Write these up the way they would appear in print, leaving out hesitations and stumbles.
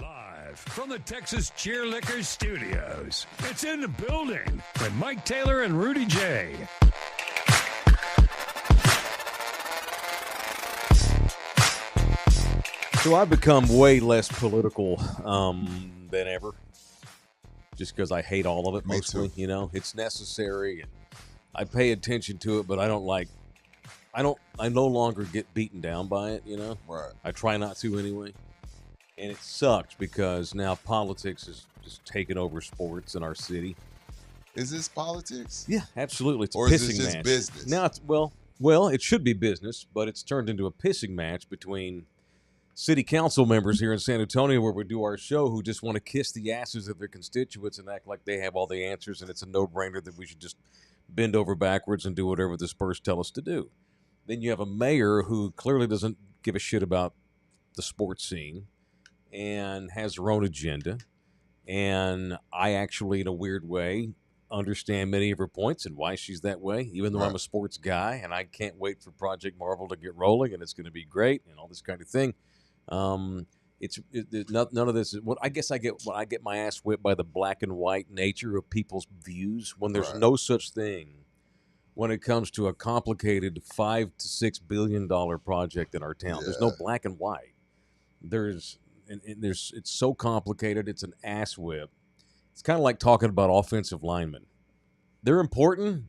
Live from the Texas Cheerlickers Studios, it's In the Building with Mike Taylor and Rudy J. So I've become way less political than ever, just because I hate all of it mostly. You know, it's necessary, and I pay attention to it, but I no longer get beaten down by it. You know, right? I try not to anyway. And it sucks because now politics is just taking over sports in our city. Is this politics? Yeah, absolutely. It's or a is pissing this just match. business? Now it's well, it should be business, but it's turned into a pissing match between city council members here in San Antonio, where we do our show, who just want to kiss the asses of their constituents and act like they have all the answers, and it's a no-brainer that we should just bend over backwards and do whatever the Spurs tell us to do. Then you have a mayor who clearly doesn't give a shit about the sports scene and has her own agenda. And I actually, in a weird way, understand many of her points and why she's that way, even though I'm a sports guy, and I can't wait for Project Marvel to get rolling, and it's going to be great and all this kind of thing. None of this is what I guess I get my ass whipped by the black and white nature of people's views when there's no such thing when it comes to a complicated $5 to $6 billion project in our town. There's no black and white. It's so complicated. It's an ass whip. It's kind of like talking about offensive linemen. They're important,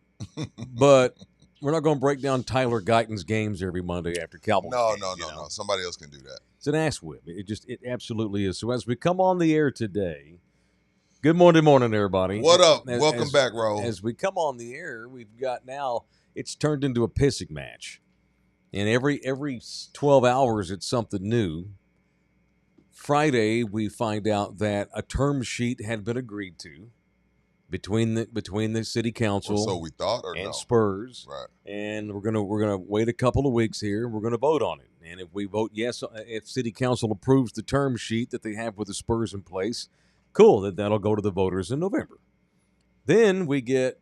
but we're not going to break down Tyler Guyton's games every Monday after Cowboys. No. Somebody else can do that. It's an ass whip. It absolutely is. So as we come on the air today, good morning, everybody. What up? Welcome back, Ro. As we come on the air, we've got now, it's turned into a pissing match. And every 12 hours, it's something new. Friday, we find out that a term sheet had been agreed to between the city council, or so we thought, and Spurs, right? And we're gonna wait a couple of weeks here. We're gonna vote on it, and if we vote yes, if city council approves the term sheet that they have with the Spurs in place, cool. That'll go to the voters in November. Then we get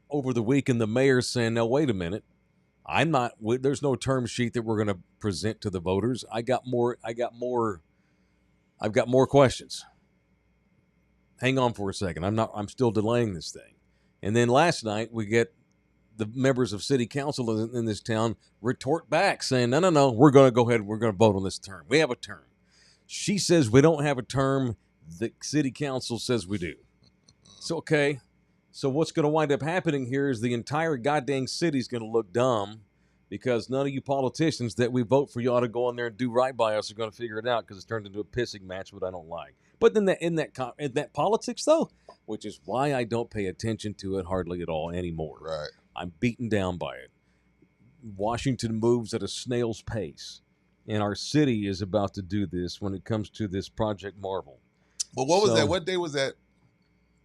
over the weekend the mayor saying, "No, wait a minute, there's no term sheet that we're gonna present to the voters. I've got more questions. Hang on for a second. I'm still delaying this thing." And then last night we get the members of city council in this town retort back saying, no, we're going to go ahead and we're going to vote on this term. We have a term. She says we don't have a term. The city council says we do. So, okay. So what's going to wind up happening here is the entire goddamn city's going to look dumb, because none of you politicians that we vote for, you ought to go in there and do right by us, are going to figure it out, because it's turned into a pissing match, what I don't like. But then in that politics, though, which is why I don't pay attention to it hardly at all anymore. Right. I'm beaten down by it. Washington moves at a snail's pace, and our city is about to do this when it comes to this Project Marvel. But what was that? What day was that?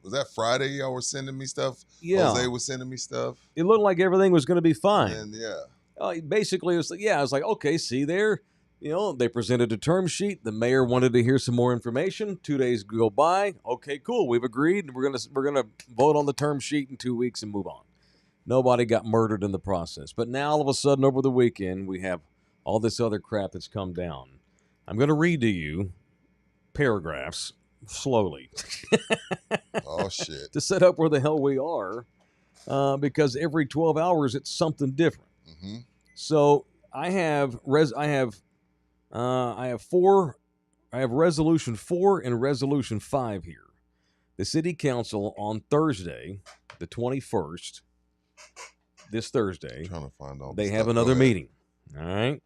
Was that Friday y'all were sending me stuff? Yeah. Jose was sending me stuff. It looked like everything was going to be fine. And basically, I was like, okay, see there, they presented a term sheet. The mayor wanted to hear some more information. 2 days go by. Okay, cool. We've agreed. We're gonna vote on the term sheet in 2 weeks and move on. Nobody got murdered in the process. But now all of a sudden over the weekend, we have all this other crap that's come down. I'm going to read to you paragraphs slowly. Oh, shit. To set up where the hell we are, because every 12 hours it's something different. Mm-hmm. So I have resolution 4 and resolution 5 here. The city council on Thursday, the 21st, this Thursday, I'm trying to find all they have another meeting. All right.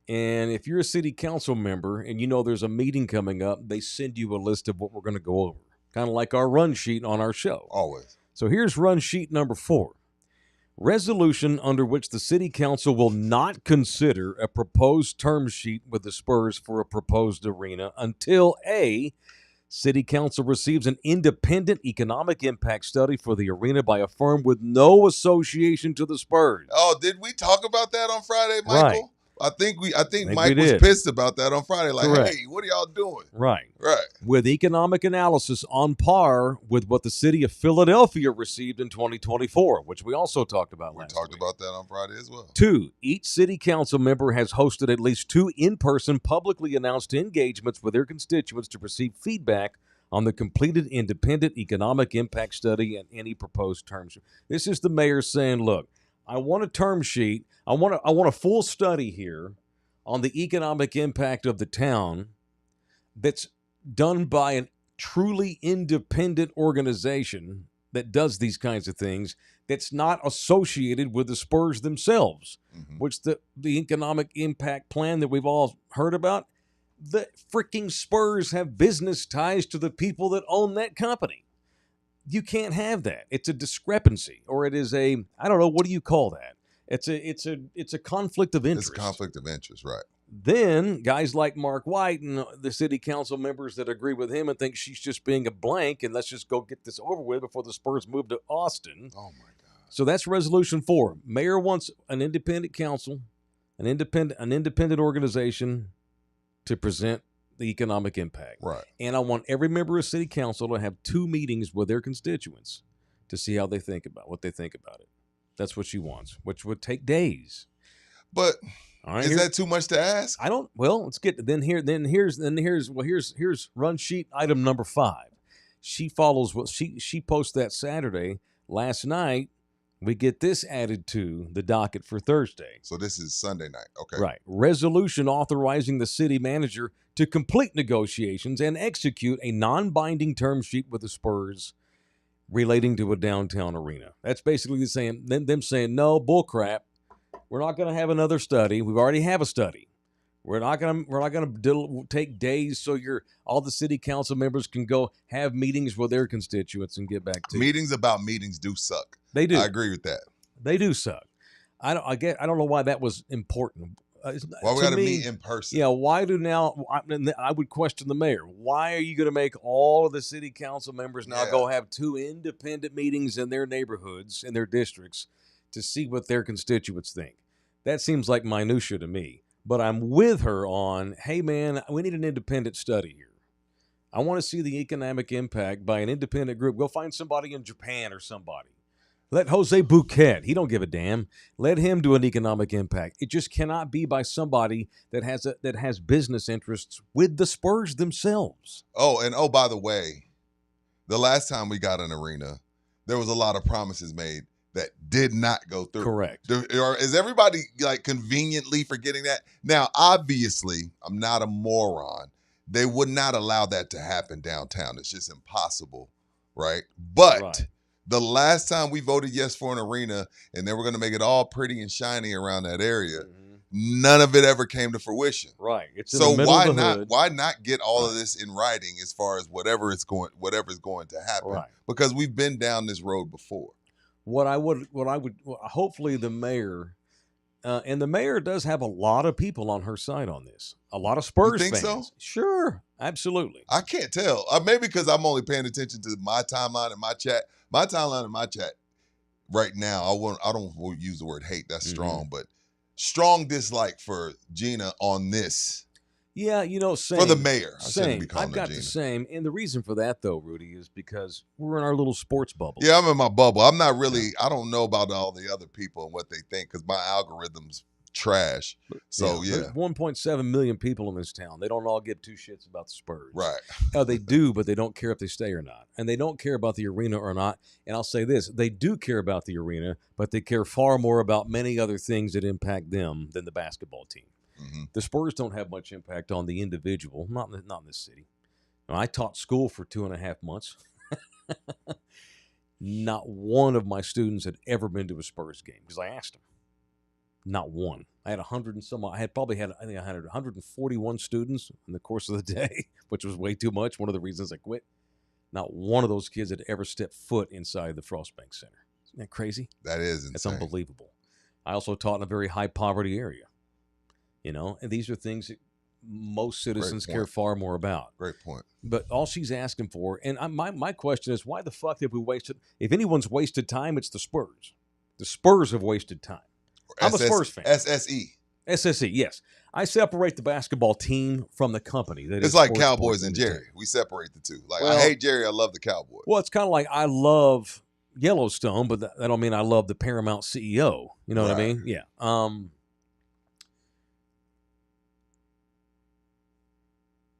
And if you're a city council member and there's a meeting coming up, they send you a list of what we're going to go over, kind of like our run sheet on our show. Always. So here's run sheet number 4. Resolution under which the city council will not consider a proposed term sheet with the Spurs for a proposed arena until A, city council receives an independent economic impact study for the arena by a firm with no association to the Spurs. Oh, did we talk about that on Friday, Michael? Right. I think we Mike was did. pissed about that on Friday. Like, Correct. hey, what are y'all doing? Right. Right. With economic analysis on par with what the city of Philadelphia received in 2024, which we also talked about last week. We talked about that on Friday as well. 2, each city council member has hosted at least 2 in-person publicly announced engagements with their constituents to receive feedback on the completed independent economic impact study and any proposed term sheet. This is the mayor saying, look, I want a term sheet. I want a full study here on the economic impact of the town that's done by a truly independent organization that does these kinds of things, that's not associated with the Spurs themselves, which the economic impact plan that we've all heard about, the freaking Spurs have business ties to the people that own that company. You can't have that. It's a discrepancy, or it is a, I don't know, what do you call that? It's a conflict of interest. It's a conflict of interest, right. Then guys like Mark White and the city council members that agree with him and think she's just being a blank and let's just go get this over with before the Spurs move to Austin. Oh, my God. So that's resolution 4. Mayor wants an independent council, an independent organization to present the economic impact. Right. And I want every member of city council to have 2 meetings with their constituents to see how they think about what they think about it. That's what she wants, which would take days. But right, is that too much to ask? I don't. Well, let's get here's run sheet item number 5. She follows what she posts that Saturday. Last night, we get this added to the docket for Thursday. So this is Sunday night. Okay. Right. Resolution authorizing the city manager to complete negotiations and execute a non-binding term sheet with the Spurs relating to a downtown arena. That's basically them saying, no, bullcrap. We're not going to have another study. We already have a study. We're not going to take days so all the city council members can go have meetings with their constituents and get back to meetings about meetings do suck. They do. I agree with that. They do suck. I don't know why that was important. Why we got to meet in person? Yeah. Why do now? I would question the mayor. Why are you going to make all of the city council members now go have 2 independent meetings in their neighborhoods, in their districts, to see what their constituents think? That seems like minutia to me. But I'm with her on, hey, man, we need an independent study here. I want to see the economic impact by an independent group. Go find somebody in Japan or somebody. Let Jose Bouquet, he don't give a damn. Let him do an economic impact. It just cannot be by somebody that has business interests with the Spurs themselves. Oh, and by the way, the last time we got an arena, there was a lot of promises made that did not go through. Correct. Is everybody like conveniently forgetting that? Now, obviously, I'm not a moron. They would not allow that to happen downtown. It's just impossible, right? But the last time we voted yes for an arena and they were going to make it all pretty and shiny around that area, none of it ever came to fruition. Right. It's so why not get all of this in writing as far as whatever's going to happen? Right. Because we've been down this road before. What I would hopefully the mayor, and the mayor does have a lot of people on her side on this. A lot of Spurs fans. You think so? Sure, absolutely. I can't tell. Maybe because I'm only paying attention to my timeline and my chat. My timeline and my chat right now. I don't use the word hate. That's strong, but strong dislike for Gina on this. Yeah, same. For the mayor. Same. I've got the same. And the reason for that, though, Rudy, is because we're in our little sports bubble. Yeah, I'm in my bubble. I'm not really, I don't know about all the other people and what they think because my algorithm's trash. So, yeah. There's 1.7 million people in this town. They don't all give 2 shits about the Spurs. Right. They do, but they don't care if they stay or not. And they don't care about the arena or not. And I'll say this. They do care about the arena, but they care far more about many other things that impact them than the basketball team. The Spurs don't have much impact on the individual, not in this city. I taught school for 2.5 months. Not one of my students had ever been to a Spurs game because I asked them. Not one. I had 100 and some. I had 141 students in the course of the day, which was way too much. One of the reasons I quit. Not one of those kids had ever stepped foot inside the Frostbank Center. Isn't that crazy? That is insane. That's unbelievable. I also taught in a very high poverty area. And these are things that most citizens care far more about. Great point. But all she's asking for, and my question is, why the fuck have we wasted? If anyone's wasted time, it's the Spurs. The Spurs have wasted time. I'm a Spurs fan. SSE. SSE, yes. I separate the basketball team from the company. That It's is like Sports Cowboys and Jerry. Entertainment. We separate the two. Like, Well- I hate Jerry. I love the Cowboys. Well, it's kind of like I love Yellowstone, but that don't mean I love the Paramount CEO. You know what I Right. mean? Yeah.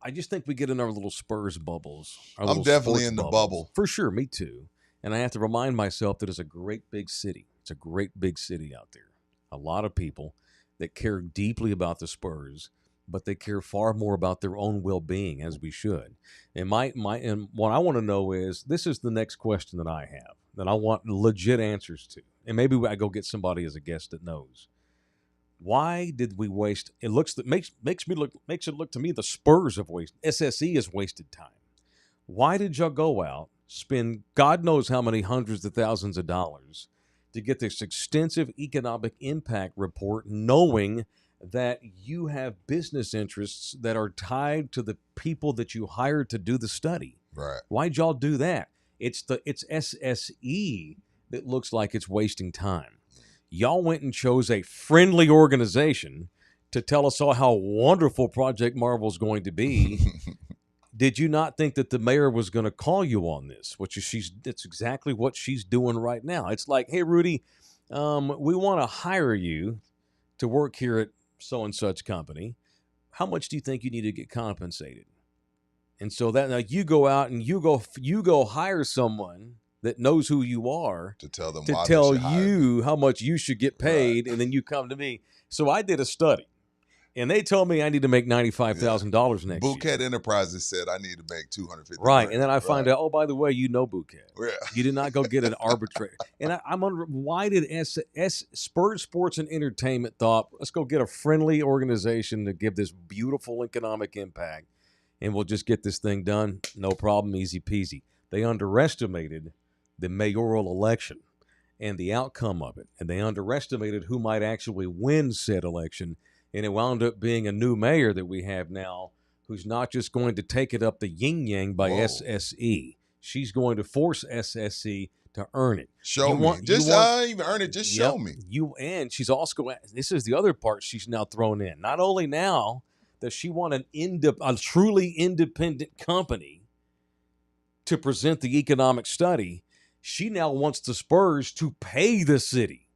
I just think we get in our little Spurs bubbles. Our I'm little definitely sports in the bubbles. bubble. For sure, me too. And I have to remind myself that it's a great big city. It's a great big city out there. A lot of people that care deeply about the Spurs, but they care far more about their own well-being, as we should. And and what I want to know is, this is the next question that I have, that I want legit answers to. And maybe I go get somebody as a guest that knows. Why did we waste? It makes it look to me the Spurs have wasted. SSE has wasted time. Why did y'all go out, spend God knows how many hundreds of thousands of dollars to get this extensive economic impact report, knowing that you have business interests that are tied to the people that you hired to do the study? Right. Why'd y'all do that? It's SSE that looks like it's wasting time. Y'all went and chose a friendly organization to tell us all how wonderful Project Marvel's going to be. Did you not think that the mayor was going to call you on this? It's exactly what she's doing right now. It's like, hey, Rudy, we want to hire you to work here at so and such company. How much do you think you need to get compensated? And so that now you go out and you go hire someone that knows who you are To tell them to why tell they should hire me. you how much you should get paid, and then you come to me. So I did a study, and they told me I need to make $95,000 next year. Bouquet Enterprises said I need to make $250. Right, and then I find out, oh, by the way, you know Bouquet. Yeah. You did not go get an arbitrator. And I'm wondering, why did Spurs Sports and Entertainment thought, let's go get a friendly organization to give this beautiful economic impact, and we'll just get this thing done, no problem, easy peasy. They underestimated the mayoral election and the outcome of it, and they underestimated who might actually win said election, and it wound up being a new mayor that we have now, who's not just going to take it up the yin-yang by Whoa. SSE. She's going to force SSE to earn it. Show me. Even earn it. Just show me. And she's also, this is the other part she's now thrown in. Not only now does she want a truly independent company to present the economic study, she now wants the Spurs to pay the city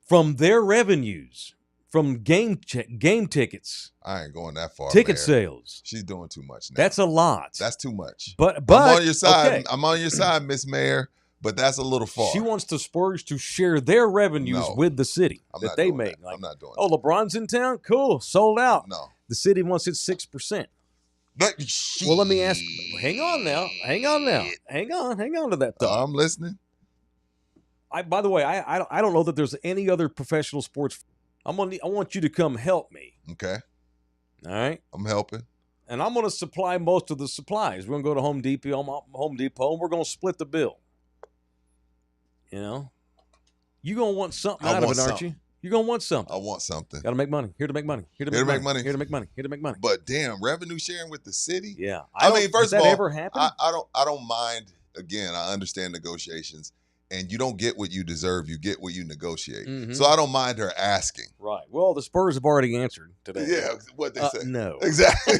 from their revenues, from game tickets, I ain't going that far. ticket Mayor. sales. She's doing too much now. That's a lot. That's too much. But I'm on your side. okay. I'm on your side, Miss Mayor. But that's a little far. She wants the Spurs to share their revenues No. with the city I'm that not they doing make. that. Like, I'm not doing oh, LeBron's in town? Cool. Sold out. that. No. The city wants its 6%. Well, let me ask. Hang on now. Hang on to that thought. I'm listening. By the way, I don't know that there's any other professional sports. I want you to come help me. Okay. All right. I'm helping. And I'm going to supply most of the supplies. We're going to go to Home Depot, and we're going to split the bill. You know, you're going to want something out of it, aren't you? You're going to want something. I want something. Got to make money. Here to make money. Here to Here to make make money. money. Here to make money. Here to make money. But damn, revenue sharing with the city? Yeah. I mean, first does of that all, ever happen? I don't mind. Again, I understand negotiations, and you don't get what you deserve. You get what you negotiate. Mhm. So I don't mind her asking. Right. Well, the Spurs have already answered today. Yeah, what they say. No. Exactly.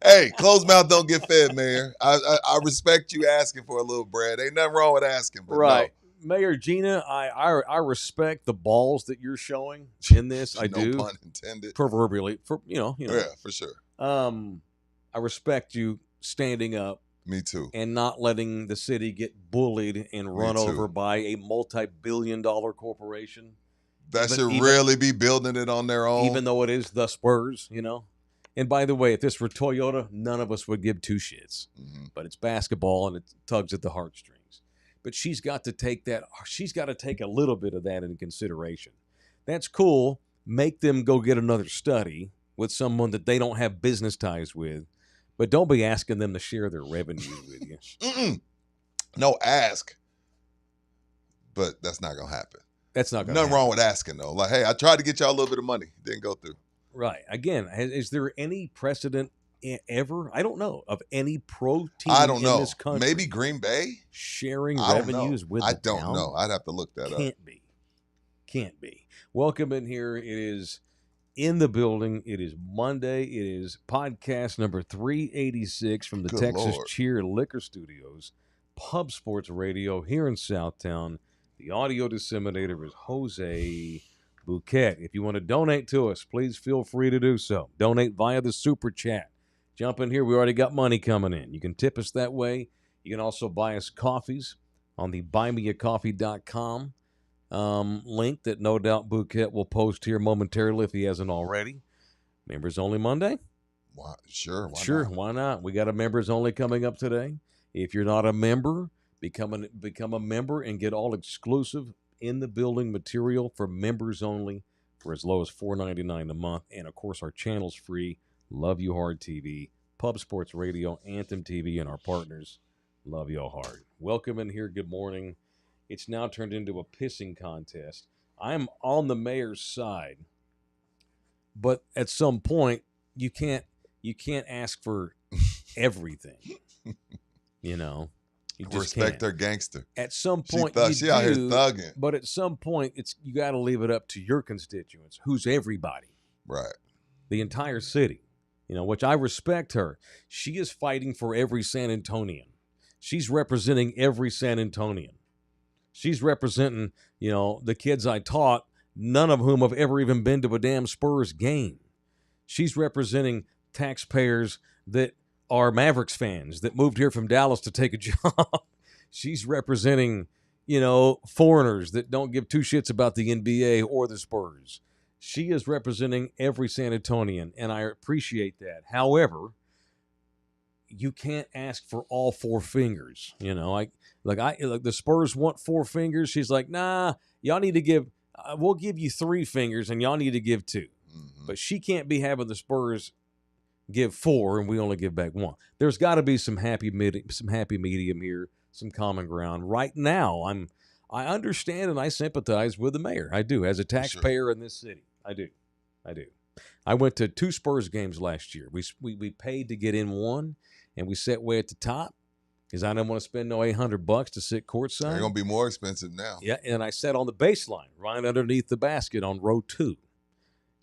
Hey, closed mouth don't get fed, Mayor. I respect you asking for a little bread. Ain't nothing wrong with asking, but Right. Mayor Gina, I respect the balls that you're showing in this. no. I do. No pun intended. Proverbially, you know. Yeah, for sure. I respect you standing up Me too. and not letting the city get bullied and run too. over by a multi-billion-dollar corporation. That But should even- really be building it on their own. Even though it is the Spurs, you know. And by the way, if this were Toyota, none of us would give two shits. Mhm. But it's basketball and it tugs at the heartstrings. But she's got to take that. She's got to take a little bit of that into consideration. That's cool. Make them go get another study with someone that they don't have business ties with. But don't be asking them to share their revenue with you. Mm-mm. No, ask. But that's not going to happen. That's not going to Nothing happen. wrong with asking, though. Like, hey, I tried to get y'all a little bit of money. Didn't go through. Right. Again, is there any precedent ever? I don't know of any pro team I don't in know. this country Maybe Green Bay? sharing I don't revenues know. with I the don't town? know. I'd have to look that up. Can't be. Welcome in here. It is in the building. It is Monday. It is podcast number 386 from the Good Texas Lord. Cheer Liquor Studios, Pub Sports Radio here in Southtown. The audio disseminator is Jose Bouquet. If you want to donate to us, please feel free to do so. Donate via the Super Chat. Jump in here. We already got money coming in. You can tip us that way. You can also buy us coffees on the buymeacoffee.com link that no doubt Bouquet will post here momentarily if he hasn't already. Members Only Monday? Why? Sure. Why not? We got a Members Only coming up today. If you're not a member, become a member and get all exclusive in the building material for Members Only for as low as $4.99 a month. And, of course, our channel's free. Love You Hard TV, Pub Sports Radio, Anthem TV, and our partners. Love y'all hard. Welcome in here. Good morning. It's now turned into a pissing contest. I'm on the mayor's side, but at some point you can't ask for everything. You know, you just Respect can't. her gangster. At some point, She out here thugging. but at some point, you got to leave it up to your constituents, who's everybody, Right. the entire city. You know, which I respect her. She is fighting for every San Antonian. She's representing every San Antonian. She's representing, the kids I taught, none of whom have ever even been to a damn Spurs game. She's representing taxpayers that are Mavericks fans that moved here from Dallas to take a job. She's representing, foreigners that don't give two shits about the NBA or the Spurs. She is representing every San Antonian, and I appreciate that. However, you can't ask for all four fingers. Like the Spurs want four fingers. She's like, nah, y'all need to give. We'll give you three fingers, and y'all need to give two. Mm-hmm. But she can't be having the Spurs give four, and we only give back one. There's got to be some happy medium here, some common ground. Right now, I understand and I sympathize with the mayor. I do, as a taxpayer in this city. I do. I went to 2 Spurs games last year. We paid to get in one, and we sat way at the top because I didn't want to spend no $800 to sit courtside. They're gonna be more expensive now. Yeah, and I sat on the baseline, right underneath the basket on row 2.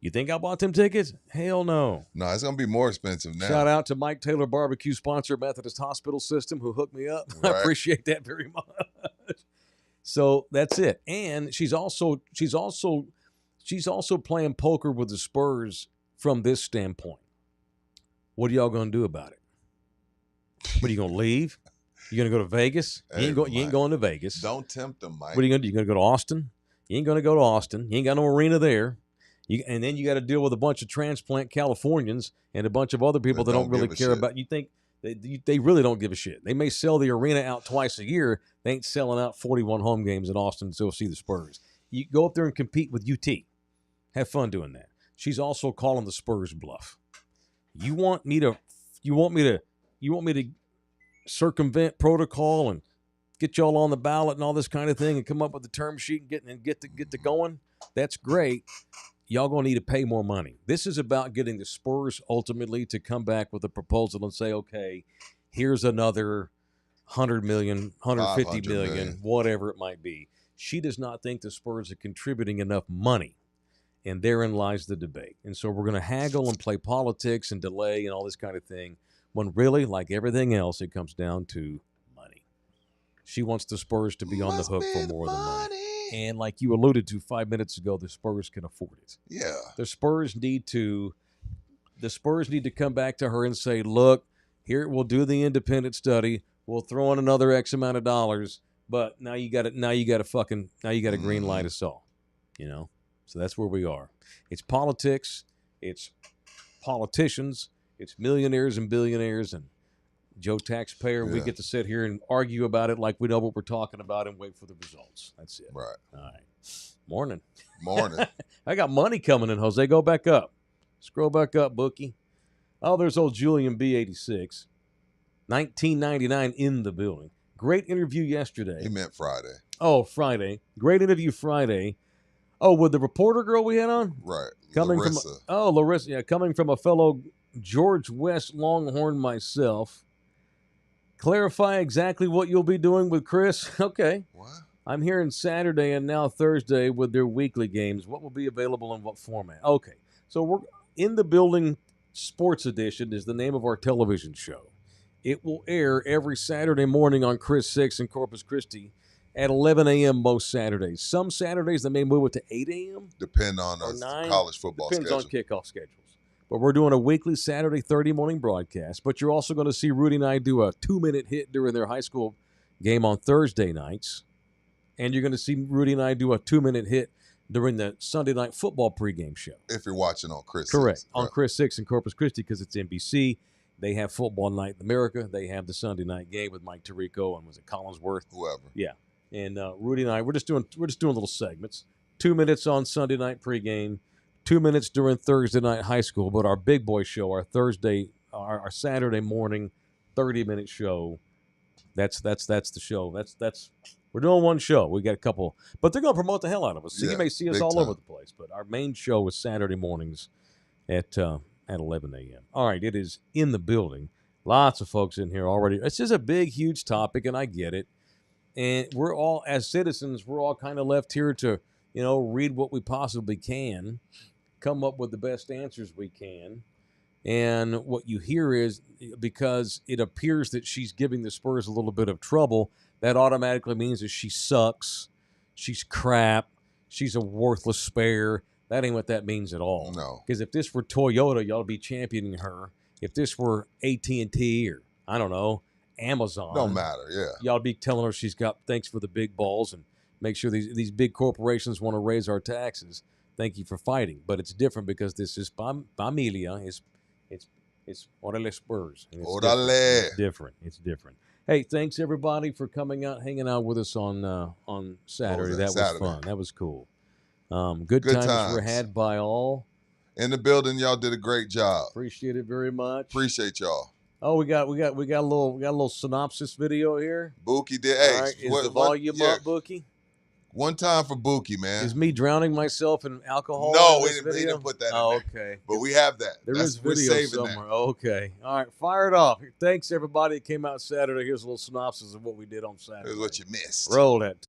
You think I bought them tickets? Hell no. No, it's gonna be more expensive now. Shout out to Mike Taylor Barbecue sponsor, Methodist Hospital System, who hooked me up. Right. I appreciate that very much. So that's it. And she's also playing poker with the Spurs from this standpoint. What are y'all going to do about it? What are you going to leave? You going to go to Vegas? Hey, you ain't going to Vegas. Don't tempt them, Mike. What are you going to do? You going to go to Austin? You ain't going to go to Austin. You ain't got no arena there. And then you got to deal with a bunch of transplant Californians and a bunch of other people that don't really care about. You think they really don't give a shit. They may sell the arena out twice a year. They ain't selling out 41 home games in Austin to go see the Spurs. You go up there and compete with UT. Have fun doing that. She's also calling the Spurs bluff. You want me to circumvent protocol and get y'all on the ballot and all this kind of thing and come up with the term sheet and get to going? That's great. Y'all going to need to pay more money. This is about getting the Spurs ultimately to come back with a proposal and say, okay, here's another $100 million, $150 million, whatever it might be. She does not think the Spurs are contributing enough money, and therein lies the debate. And so we're going to haggle and play politics and delay and all this kind of thing, when really, like everything else, it comes down to money. She wants the Spurs to be on the hook for more than money. And like you alluded to 5 minutes ago, the Spurs can afford it. Yeah. The Spurs need to come back to her and say, look, here, we'll do the independent study. We'll throw in another X amount of dollars, but now you got to green light us all, So that's where we are. It's politics. It's politicians. It's millionaires and billionaires and Joe taxpayer. Yeah. We get to sit here and argue about it like we know what we're talking about and wait for the results. That's it. Right. All right. Morning. I got money coming in, Jose. Go back up. Scroll back up, bookie. Oh, there's old Julian B86. 1999 in the building. Great interview yesterday. He meant Friday. Oh, Friday. Great interview Friday. Oh, with the reporter girl we had on? Right. Larissa. Larissa. Yeah, coming from a fellow George West Longhorn myself. Clarify exactly what you'll be doing with Chris. Okay. What? I'm hearing Saturday and now Thursday with their weekly games. What will be available in what format? Okay. So we're in the building. Sports Edition is the name of our television show. It will air every Saturday morning on Chris 6 in Corpus Christi at 11 a.m. most Saturdays. Some Saturdays they may move it to 8 a.m. Depend on or the 9. college football Depends schedule. on kickoff schedules. But we're doing a weekly Saturday 30 morning broadcast. But you're also going to see Rudy and I do a 2-minute hit during their high school game on Thursday nights. And you're going to see Rudy and I do a 2-minute hit during the Sunday night football pregame show. If you're watching on Chris Correct. 6. On Chris 6 in Corpus Christi because it's NBC. They have Football Night in America. They have the Sunday night game with Mike Tirico and was it Collinsworth? Whoever. Yeah. And Rudy and I, we're just doing little segments. 2 minutes on Sunday night pregame, 2 minutes during Thursday night high school. But our big boy show, our Saturday morning 30-minute show, that's the show. That's we're doing one show. We got a couple, but they're going to promote the hell out of us. So Yeah, you may see us big all time. over the place. But our main show is Saturday mornings at 11 a.m. All right, it is in the building. Lots of folks in here already. It's just a big, huge topic, and I get it. And we're all, as citizens, we're all kind of left here to, read what we possibly can, come up with the best answers we can. And what you hear is, because it appears that she's giving the Spurs a little bit of trouble, that automatically means that she sucks, she's crap, she's a worthless spare. That ain't what that means at all. No. Because if this were Toyota, y'all would be championing her. If this were AT&T or, I don't know, Amazon. Don't matter, yeah. Y'all be telling her she's got thanks for the big balls and make sure these big corporations want to raise our taxes. Thank you for fighting. But it's different because this is familia. It's Orale Spurs. And it's Orale. different. It's different. Hey, thanks everybody for coming out, hanging out with us on Saturday. That was fun. That was cool. Good times were had by all. In the building, y'all did a great job. Appreciate it very much. Appreciate y'all. Oh, we got a little synopsis video here. Buki did. All Hey, right. Is the volume up, Buki? One time for Buki, man. Is me drowning myself in alcohol? No, in we this didn't video? put that in Oh, there. okay. But we have that. There is we're video saving somewhere. that. Okay. All right. Fire it off. Thanks, everybody that came out Saturday. Here's a little synopsis of what we did on Saturday. Here's what you missed. Roll it.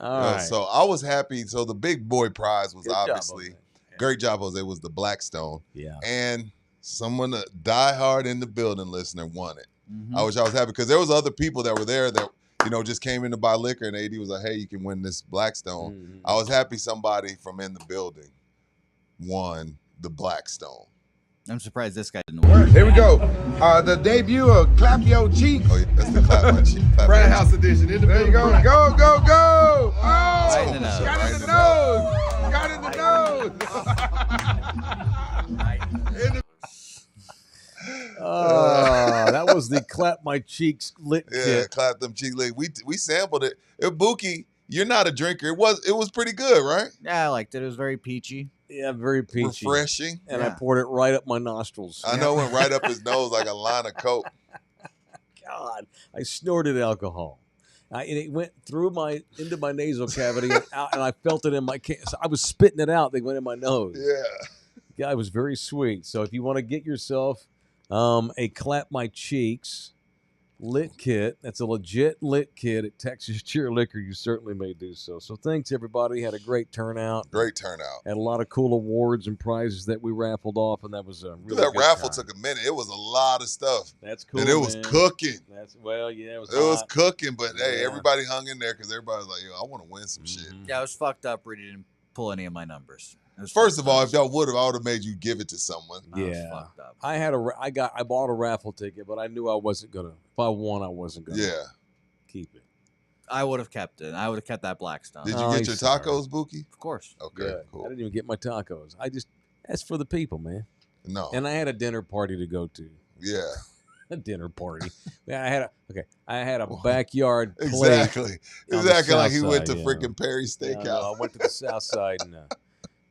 All right. So I was happy. So the big boy prize was Good job, obviously Jose. Yeah. great job, Jose. Was the Blackstone, Yeah. and someone a diehard in the building listener won it. Mm-hmm. I was happy because there was other people that were there that just came in to buy liquor, and AD was like, "Hey, you can win this Blackstone." Mhm. I was happy somebody from in the building won the Blackstone. I'm surprised this guy didn't win. Here we go. The debut of Clap Your Cheeks. Oh, yeah, that's the clap my cheek. Clap Brad my House cheek. edition. In the there you go. Go, go, go. Oh, Right in the nose. got in the nose. Got in the nose. That was the clap my cheeks lit Yeah, kit. clap them cheek lick. We sampled it. Buki, you're not a drinker. It was pretty good, right? Yeah, I liked it. It was very peachy. Yeah, very peachy. Refreshing. And I Yeah. poured it right up my nostrils. I know, it went right up his nose like a line of coke. God, I snorted alcohol. And it went into my nasal cavity and out, and I felt it in my. So I was spitting it out. They went in my nose. Yeah. Yeah, it was very sweet. So if you want to get yourself a Clap My Cheeks lit kit, that's a legit lit kit at Texas Cheer Liquor, you certainly may do so. So thanks, everybody. Had a great turnout. Great turnout. Had a lot of cool awards and prizes that we raffled off, and that was a really That good raffle time. took a minute. It was a lot of stuff. That's cool, And it was man. cooking. It was It was hot. cooking, but hey, Yeah. everybody hung in there because everybody was like, yo, I want to win some shit. Mhm. Yeah, I was fucked up. Ready to pull any of my numbers. It was First of fucked all, up. if y'all would have, I would have made you give it to someone. I was Yeah. fucked up. I bought a raffle ticket, but I knew I wasn't gonna. If I won, I wasn't gonna Yeah. keep it. I would have kept it. I would have kept that Blackstone. Did you Oh, get he's your sorry. tacos, Buki? Of course. Okay, Good. I cool. didn't even get my tacos. That's for the people, man. No. And I had a dinner party to go to. Yeah. A dinner party. Man, I had a backyard plate. Exactly. on the Exactly like south he went to side, yeah. freaking Perry's Yeah, Steakhouse. no, I went to the south side and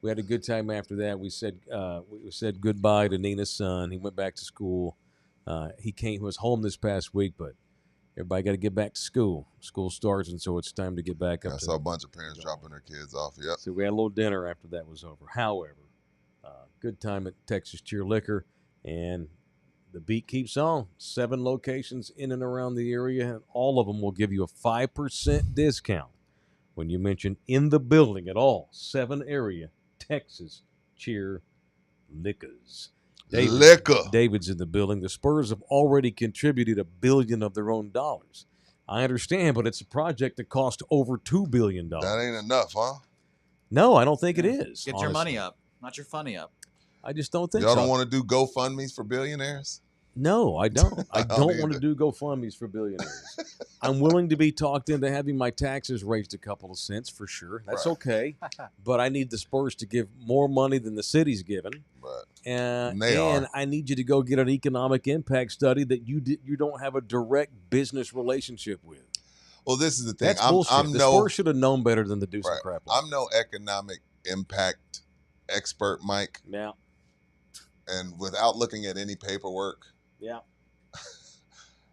we had a good time after that. We said goodbye to Nina's son. He went back to school. He was home this past week, but everybody got to get back to school. School starts, and so it's time to get back up. I saw a bunch of parents dropping their kids off. Yep. So we had a little dinner after that was over. However, good time at Texas Cheer Liquor, and the beat keeps on. 7 locations in and around the area, and all of them will give you a 5% discount when you mention in the building at all. 7 area Texas Cheer Liquors. David's in the building. The Spurs have already contributed $1 billion of their own dollars. I understand, but it's a project that cost over $2 billion. That ain't enough, huh? No, I don't think it is. Get your money up, not your funny up. I just don't think Y'all so. don't want to do GoFundMes for billionaires? No, I don't. I don't want either. to do GoFundMes for billionaires. I'm willing to be talked into having my taxes raised a couple of cents for sure. That's Right. okay. But I need the Spurs to give more money than the city's given. But And they are. I need you to go get an economic impact study that you don't have a direct business relationship with. well, this is the thing. That's bullshit. The Spurs should have known better than to do some Right. crap like I'm no economic impact expert, Mike, that. Yeah, and without looking at any paperwork, yeah.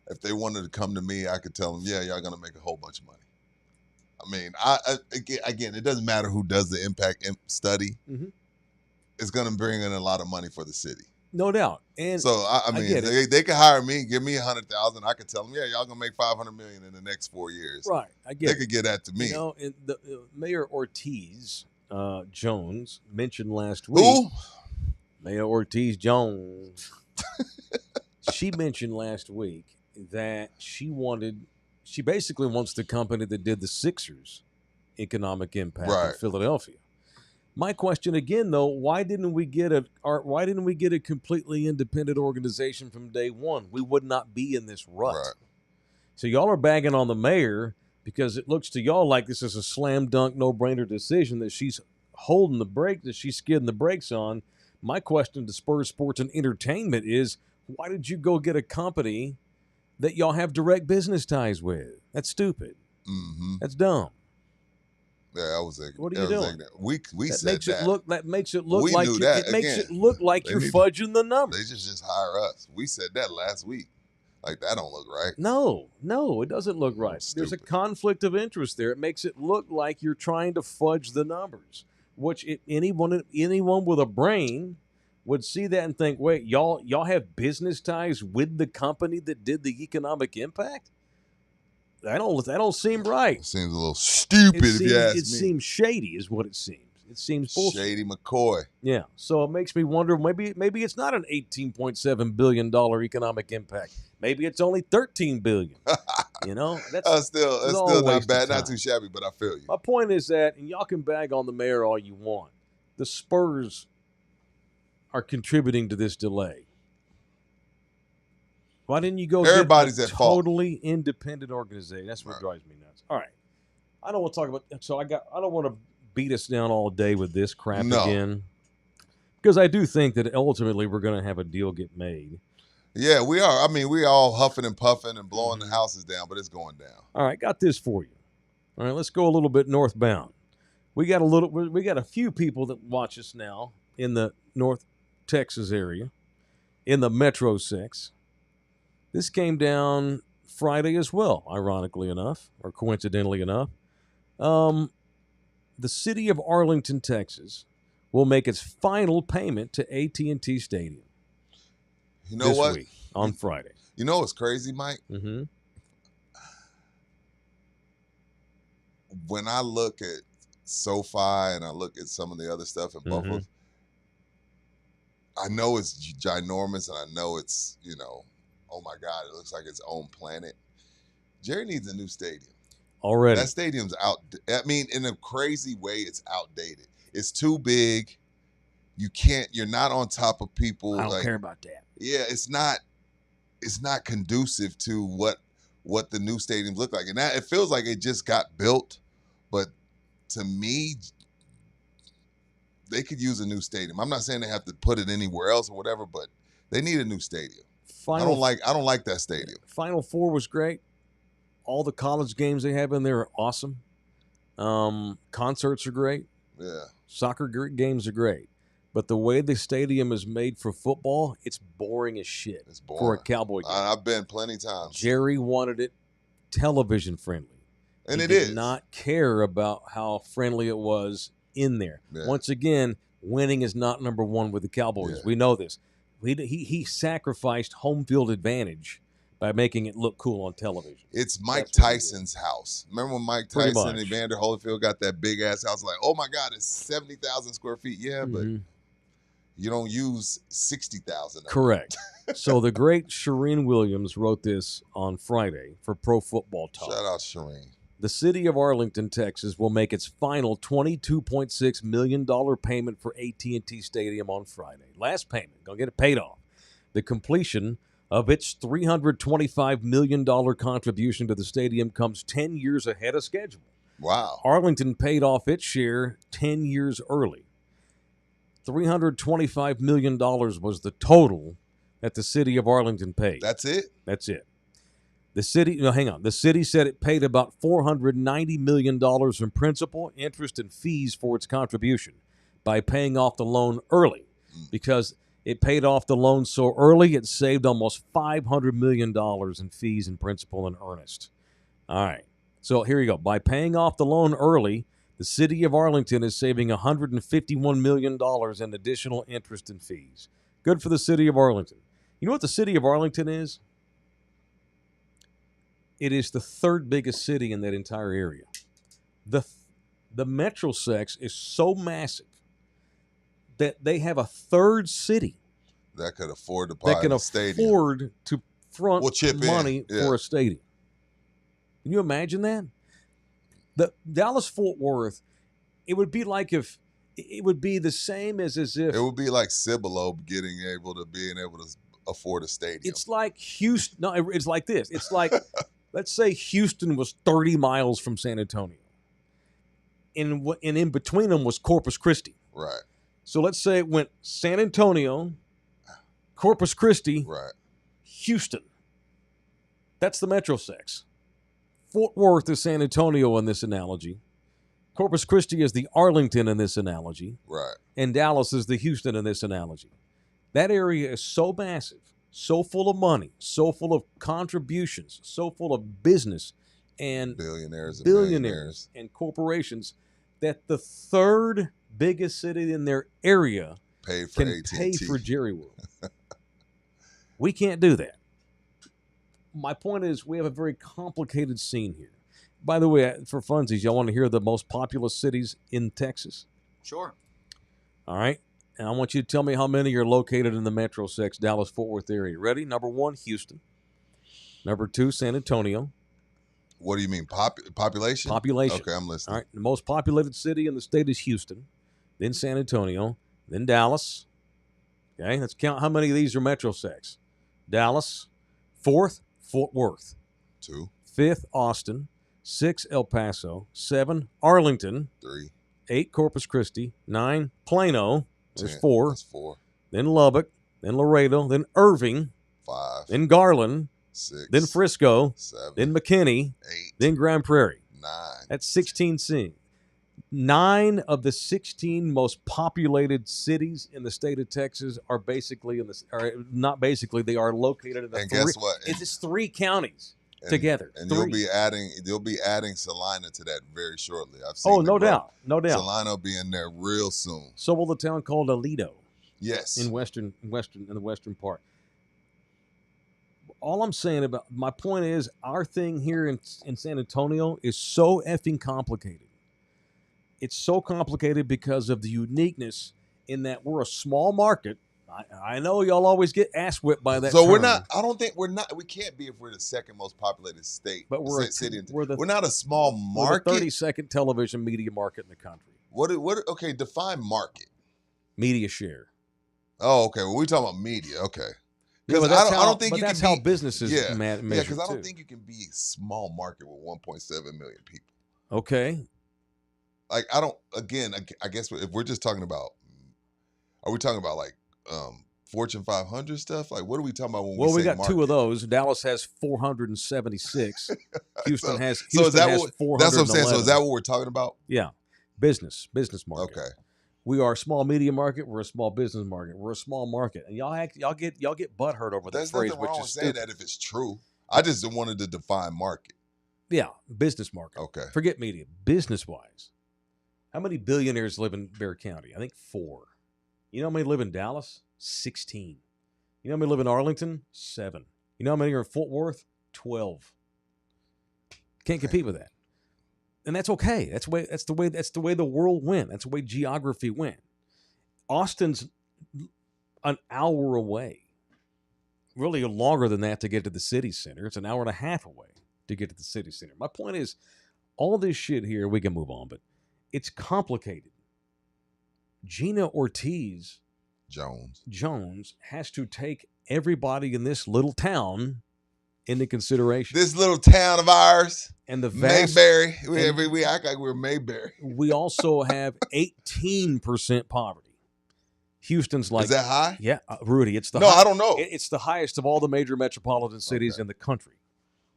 if they wanted to come to me, I could tell them, yeah, y'all gonna make a whole bunch of money. I mean, again, it doesn't matter who does the impact study. Mhm. It's gonna bring in a lot of money for the city. No doubt. And So I mean, get it. they could hire me, give me $100,000. I could tell them, yeah, y'all gonna make $500 million in the next 4 years. right, I get They it. could get that to me. You know, and Mayor Ortiz Jones mentioned last week. Who? Mayor Ortiz Jones. She mentioned last week that she basically wants the company that did the Sixers economic impact in Right. Philadelphia. My question again, though, why didn't we get a completely independent organization from day one? We would not be in this rut. Right. So y'all are bagging on the mayor because it looks to y'all like this is a slam dunk, no brainer decision that she's holding the brake, that she's skidding the brakes on. My question to Spurs Sports and Entertainment is, why did you go get a company that y'all have direct business ties with? That's stupid. Mm-hmm. That's dumb. Yeah, I was thinking. What are you doing? We That said makes that. it look. That makes it look We like knew you, that. it makes Again, it look like they you're need to- fudging the They numbers. just hire us. We said that last week. Like that don't look right. No, it doesn't look right. There's a Stupid. conflict of interest there. It makes it look like you're trying to fudge the numbers, which anyone with a brain would see that and think, wait, y'all have business ties with the company that did the economic impact? That don't seem right. It seems a little stupid if you ask me. It seems shady, is what it seems. It seems bullshit. Shady McCoy. Yeah, so it makes me wonder. Maybe it's not an $18.7 billion economic impact. Maybe it's only $13 billion. You know, that's That's still all a not waste of bad, not time. too shabby, but I feel you. My point is that, and y'all can bag on the mayor all you want, the Spurs are contributing to this delay. Why didn't you go Everybody's get a at fault. totally independent organization? That's what Right. drives me nuts. All right. I don't want to talk about I don't want to beat us down all day with this crap No. again. Because I do think that ultimately we're going to have a deal get made. Yeah, we are. I mean, we all huffing and puffing and blowing Mm-hmm. the houses down, but it's going down. All right, got this for you. All right, let's go a little bit northbound. We got a few people that watch us now in the North Texas area, in the Metro 6. This came down Friday as well, ironically enough, or coincidentally enough. The city of Arlington, Texas, will make its final payment to AT&T Stadium You know this what? week on Friday. You know what's crazy, Mike? Mm-hmm. When I look at SoFi and I look at some of the other stuff in Buffalo, Mm-hmm. I know it's ginormous and I know it's, oh my God, it looks like its own planet. Jerry needs a new stadium. Already. That stadium's out. I mean, in a crazy way, it's outdated. It's too big. You're not on top of people. I don't care about that. Yeah, it's not conducive to what the new stadiums look like. And that it feels like it just got built, but to me, they could use a new stadium. I'm not saying they have to put it anywhere else or whatever, but they need a new stadium. I don't like that stadium. Final Four was great. All the college games they have in there are awesome. Concerts are great. Yeah. Soccer games are great. But the way the stadium is made for football, it's boring as shit. It's boring. For a Cowboy game. I've been plenty times. Jerry wanted it television friendly. And he did not care about how friendly it was in there. Yeah. Once again, winning is not number one with the Cowboys. Yeah. We know this. He sacrificed home field advantage by making it look cool on television. It's Mike Tyson's house. Remember when Mike Tyson and Evander Holyfield got that big ass house? Like, oh my God, it's 70,000 square feet. Yeah, but you don't use 60,000. Correct. So the great Shireen Williams wrote this on Friday for Pro Football Talk. Shout out Shireen. The city of Arlington, Texas, will make its final $22.6 million payment for AT&T Stadium on Friday. Last payment. Gonna get it paid off. The completion of its $325 million contribution to the stadium comes 10 years ahead of schedule. Wow. Arlington paid off its share 10 years early. $325 million was the total that the city of Arlington paid. That's it? That's it. The city, no, hang on. The city said it paid about $490 million in principal, interest, and fees for its contribution by paying off the loan early. Because it paid off the loan so early, it saved almost $500 million in fees and principal and earnest. All right. So here you go. By paying off the loan early, the city of Arlington is saving $151 million in additional interest and fees. Good for the city of Arlington. You know what the city of Arlington is? It is the third biggest city in that entire area. The Metrosex is so massive that they have a third city that could afford to buy a stadium. Afford to front chip money in. Yeah. for a stadium. Can you imagine that? The Dallas-Fort Worth, it would be like if it would be the same as if it would be like Cibolo being able to afford a stadium. It's like Houston. No, it's like this. It's like let's say Houston was 30 miles from San Antonio, and in between them was Corpus Christi. Right. So let's say it went San Antonio, Corpus Christi, right, Houston. That's the Metrosex. Fort Worth is San Antonio in this analogy. Corpus Christi is the Arlington in this analogy. Right. And Dallas is the Houston in this analogy. That area is so massive, so full of money, so full of contributions, so full of business and billionaires and corporations that the third biggest city in their area can pay for Jerry World. We can't do that. My point is we have a very complicated scene here. By the way, for funsies, y'all want to hear the most populous cities in Texas? Sure. All right. And I want you to tell me how many are located in the Metrosex, Dallas-Fort Worth area. Ready? Number 1, Houston. Number 2, San Antonio. What do you mean? Population? Population. Okay, I'm listening. All right. The most populated city in the state is Houston, then San Antonio, then Dallas. Okay. Let's count how many of these are Metrosex. Dallas. 4th, Fort Worth. 2. 5th, Austin. 6, El Paso. 7, Arlington. 3. 8, Corpus Christi. 9, Plano. There's 10. 4. That's 4. Then Lubbock. Then Laredo. Then Irving. 5. Then Garland. 6. Then Frisco. 7. Then McKinney. 8. Then Grand Prairie. 9. That's 16 cities. 9 of the 16 most populated cities in the state of Texas are basically not basically. They are located in the and guess what? It's 3 counties together. And 3. you'll be adding Salina to that very shortly. I've seen. Oh, no doubt. Salina will be in there real soon. So will the town called Aledo. Yes. In the western part. All I'm saying about my point is our thing here in San Antonio is so effing complicated. It's so complicated because of the uniqueness in that we're a small market. I know y'all always get ass whipped by that. So term. we're not. I don't think we're not. We can't be if we're the second most populated state. But we're not a small market. We're the 32nd television media market in the country. What? Okay, define market. Media share. Oh, okay. When we talking about media, okay. Yeah, Because but I don't think but you that's can how be. businesses Yeah, measured because I don't too. think you can be a small market with 1.7 million people. Okay. Like I don't. Again, I guess if we're just talking about, are we talking about like Fortune 500 stuff? Like what are we talking about when we say we got market? 2 of those. Dallas has 476. Houston has so is that 411. that's what I'm saying. So is that what we're talking about? Yeah. Business market. Okay. We are a small media market. We're a small business market. We're a small market, and y'all get butthurt over that There's phrase, nothing which wrong is with saying stupid. that if it's true. I just wanted to define market. Yeah, business market. Okay. Forget media. Business wise, how many billionaires live in Bexar County? I think 4. You know how many live in Dallas? 16. You know how many live in Arlington? 7. You know how many are in Fort Worth? 12. Can't compete with that. And that's okay. That's the way the world went. That's the way geography went. Austin's an hour away. Really longer than that to get to the city center. It's an hour and a half away to get to the city center. My point is, all this shit here, we can move on, but it's complicated. Gina Ortiz Jones has to take everybody in this little town into consideration. This little town of ours, and the vast Mayberry. We act like we're Mayberry. We also have 18% poverty. Houston's like, is that high? Yeah, Rudy, it's the I don't know. It's the highest of all the major metropolitan cities in the country.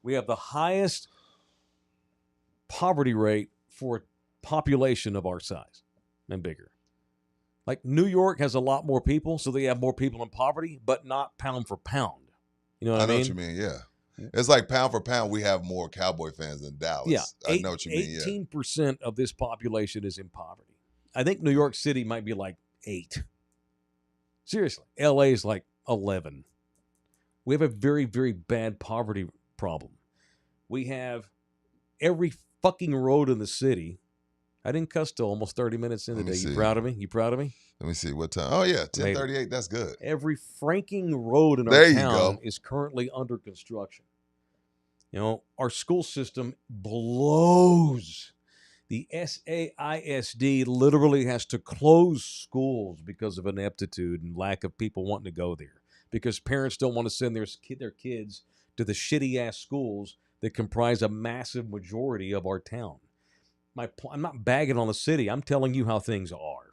We have the highest poverty rate for a population of our size and bigger. Like New York has a lot more people, so they have more people in poverty, but not pound for pound. You know what I mean? I know what you mean, yeah. It's like pound for pound, we have more Cowboy fans than Dallas. Yeah, I know what you mean. 18% of this population is in poverty. I think New York City might be like 8. Seriously, LA is like 11. We have a very, very bad poverty problem. We have every fucking road in the city. I didn't cuss till almost 30 minutes in the day. You proud of me? You proud of me? Let me see what time. Oh yeah, 10:38. That's good. Every franking road in our town is currently under construction. You know, our school system blows. The SAISD literally has to close schools because of ineptitude and lack of people wanting to go there. Because parents don't want to send their kids to the shitty-ass schools that comprise a massive majority of our town. I'm not bagging on the city. I'm telling you how things are.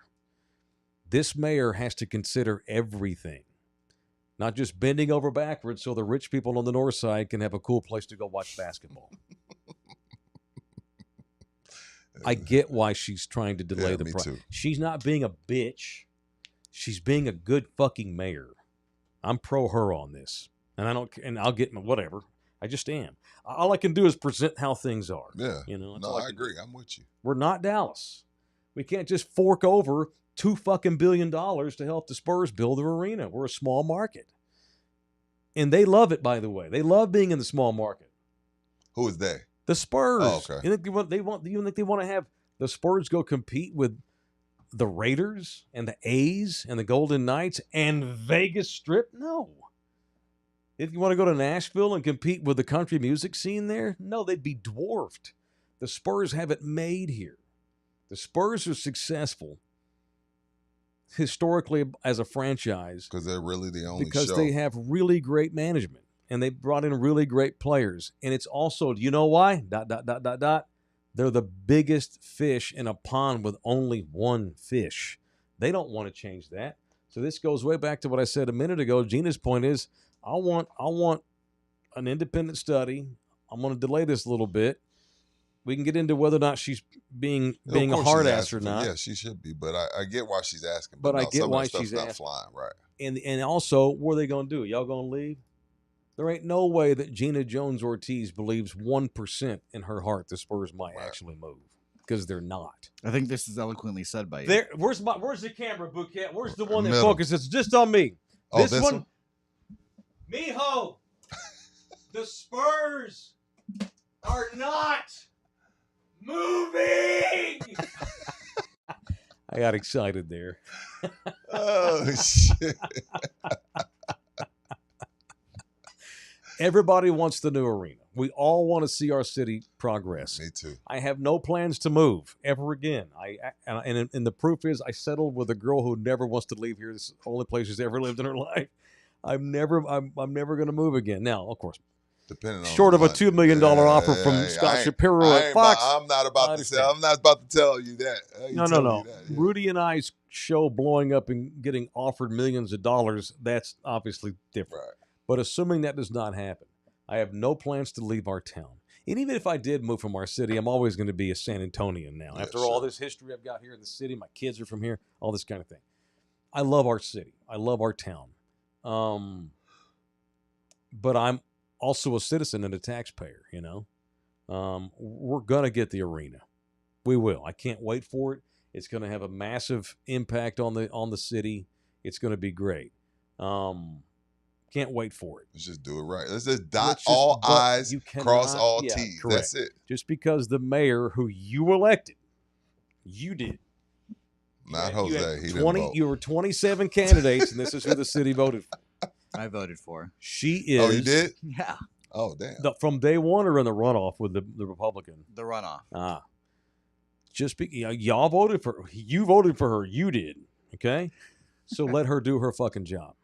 This mayor has to consider everything, not just bending over backwards so the rich people on the north side can have a cool place to go watch basketball. I get why she's trying to delay the process. She's not being a bitch. She's being a good fucking mayor. I'm pro her on this. And I'll get whatever. I just am. All I can do is present how things are. Yeah. You know, no, I agree. I'm with you. We're not Dallas. We can't just fork over $2 billion to help the Spurs build their arena. We're a small market. And they love it, by the way. They love being in the small market. Who is they? The Spurs. Oh, okay. You think they want to have the Spurs go compete with the Raiders and the A's and the Golden Knights and Vegas Strip? No. If you want to go to Nashville and compete with the country music scene there, no, they'd be dwarfed. The Spurs have it made here. The Spurs are successful historically as a franchise because they're really the only because they have really great management and they brought in really great players. And it's also, you know why? ... They're the biggest fish in a pond with only one fish. They don't want to change that. So this goes way back to what I said a minute ago. Gina's point is, I want an independent study. I'm going to delay this a little bit. We can get into whether or not she's being a hard ass or not. Yeah, she should be, but I get why she's asking. But I get why she's not asking. Flying, right? And also, what are they going to do? Y'all going to leave? There ain't no way that Gina Jones Ortiz believes 1% in her heart the Spurs might actually move, because they're not. I think this is eloquently said by you. There, where's the camera, Bouquet? Where's the one that focuses just on me? Oh, this one? Mijo, the Spurs are not moving. I got excited there. Oh, shit. Everybody wants the new arena. We all want to see our city progress. Me too. I have no plans to move ever again. And the proof is I settled with a girl who never wants to leave here. This is the only place she's ever lived in her life. I'm never going to move again. Now, of course, depending on short of a money. $2 million offer from Scott Shapiro at Fox. I'm not about to tell you that. No. Yeah. Rudy and I's show blowing up and getting offered millions of dollars, that's obviously different. Right. But assuming that does not happen, I have no plans to leave our town. And even if I did move from our city, I'm always going to be a San Antonian now. Yeah, After all this history I've got here in the city, my kids are from here, all this kind of thing. I love our city. I love our town. But I'm also a citizen and a taxpayer, you know. We're going to get the arena. We will. I can't wait for it. It's going to have a massive impact on the city. It's going to be great. Can't wait for it. Let's just do it right. Let's just dot all I's, cross all T's. Correct. That's it. Just because the mayor who you elected, you did. Not Jose. He didn't vote. You were 27 candidates, and this is who the city voted for. I voted for. She is. Oh, you did? Yeah. Oh, damn. From day one or in the runoff with the Republican? The runoff. Y'all voted for her. You voted for her. You did. Okay? So let her do her fucking job.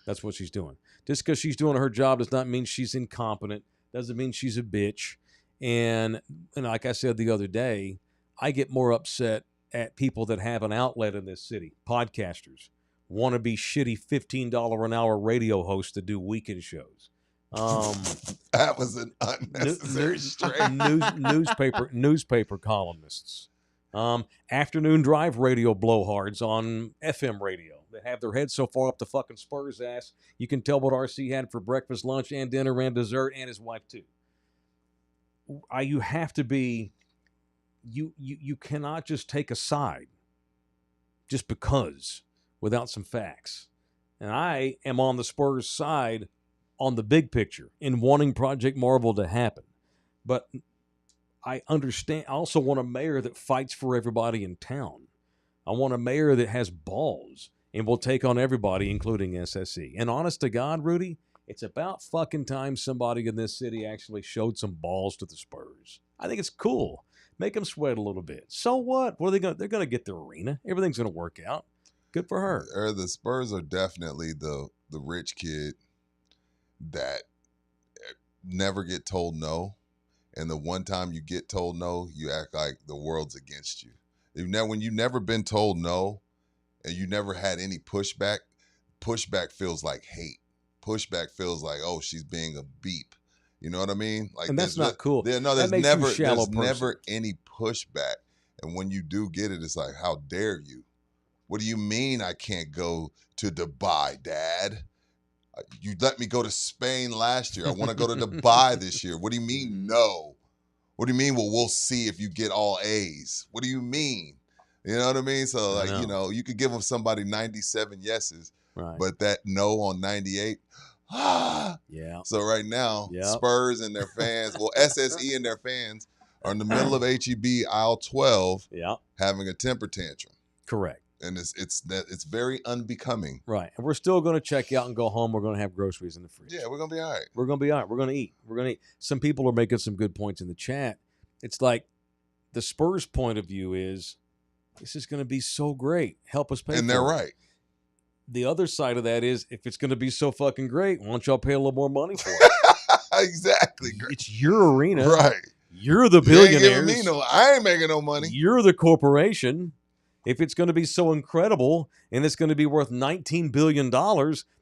That's what she's doing. Just because she's doing her job does not mean she's incompetent. Doesn't mean she's a bitch. And like I said the other day, I get more upset at people that have an outlet in this city. Podcasters. Want to be shitty $15 an hour radio hosts to do weekend shows. That was an unnecessary strain. Newspaper columnists. Afternoon drive radio blowhards on FM radio that have their heads so far up the fucking Spurs ass you can tell what RC had for breakfast, lunch, and dinner, and dessert, and his wife too. You have to be. You cannot just take a side just because without some facts. And I am on the Spurs side on the big picture in wanting Project Marvel to happen. But I understand. I also want a mayor that fights for everybody in town. I want a mayor that has balls and will take on everybody, including SSE. And honest to God, Rudy, it's about fucking time somebody in this city actually showed some balls to the Spurs. I think it's cool. Make them sweat a little bit. So what? What are they going? They're going to get the arena. Everything's going to work out. Good for her. The Spurs are definitely the rich kid that never get told no. And the one time you get told no, you act like the world's against you. When you've never been told no and you never had any pushback feels like hate. Pushback feels like, oh, she's being a beep. You know what I mean? Like, and that's not cool. There's never any pushback. And when you do get it, it's like, how dare you? What do you mean I can't go to Dubai, Dad? You let me go to Spain last year. I want to go to Dubai this year. What do you mean, no? What do you mean, well, we'll see if you get all A's? What do you mean? You know what I mean? So, like, you could give them somebody 97 yeses, right, but that no on 98, yeah. So right now, Spurs and their fans, SSE and their fans are in the middle of HEB aisle 12 having a temper tantrum. Correct. And it's very unbecoming. Right. And we're still going to check out and go home. We're going to have groceries in the fridge. Yeah, we're going to be all right. We're going to be all right. We're going to eat. We're going to eat. Some people are making some good points in the chat. It's like the Spurs' point of view is this is going to be so great. Help us pay for it. And they're right. The other side of that is if it's going to be so fucking great, why don't y'all pay a little more money for it? Exactly. It's your arena. Right. You're the billionaires. I ain't making no money. You're the corporation. If it's going to be so incredible and it's going to be worth $19 billion,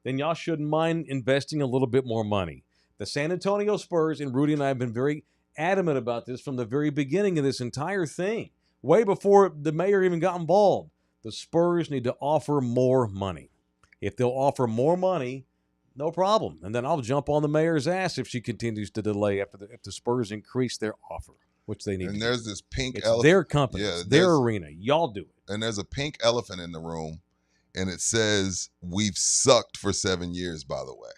then y'all shouldn't mind investing a little bit more money. The San Antonio Spurs, and Rudy and I have been very adamant about this from the very beginning of this entire thing, way before the mayor even got involved. The Spurs need to offer more money. If they'll offer more money, no problem. And then I'll jump on the mayor's ass if she continues to delay if the Spurs increase their offer, which they need. And to there's do. this pink It's elephant. their company, their arena. Y'all do it. And there's a pink elephant in the room, and it says, we've sucked for 7 years, by the way.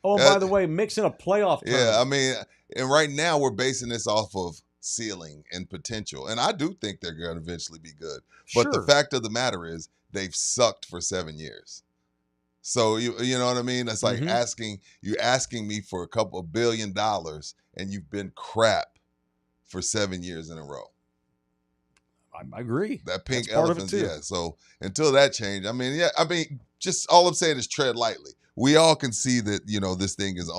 Oh, and by the way, mixing a playoff tournament. Yeah, I mean, and right now we're basing this off of ceiling and potential. And I do think they're going to eventually be good. But the fact of the matter is they've sucked for 7 years. So you know what I mean? It's like Mhm. you asking me for a couple of $1 billion and you've been crap for 7 years in a row. I agree. That That's pink part of it elephant, too. yeah. So until that change, just all I'm saying is tread lightly. We all can see that, this thing is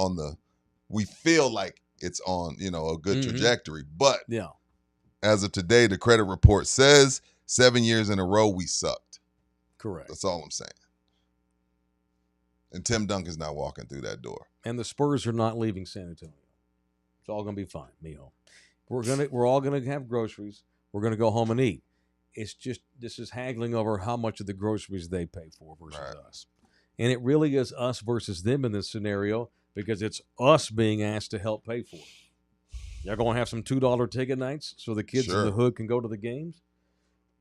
we feel like it's on, a good trajectory. But Yeah. as of today, the credit report says 7 years in a row we sucked. Correct. That's all I'm saying. And Tim Duncan's not walking through that door. And the Spurs are not leaving San Antonio. It's all going to be fine, Mijo. We're all going to have groceries. We're going to go home and eat. It's just this is haggling over how much of the groceries they pay for versus us. And it really is us versus them in this scenario because it's us being asked to help pay for it. Y'all going to have some $2 ticket nights so the kids in the hood can go to the games?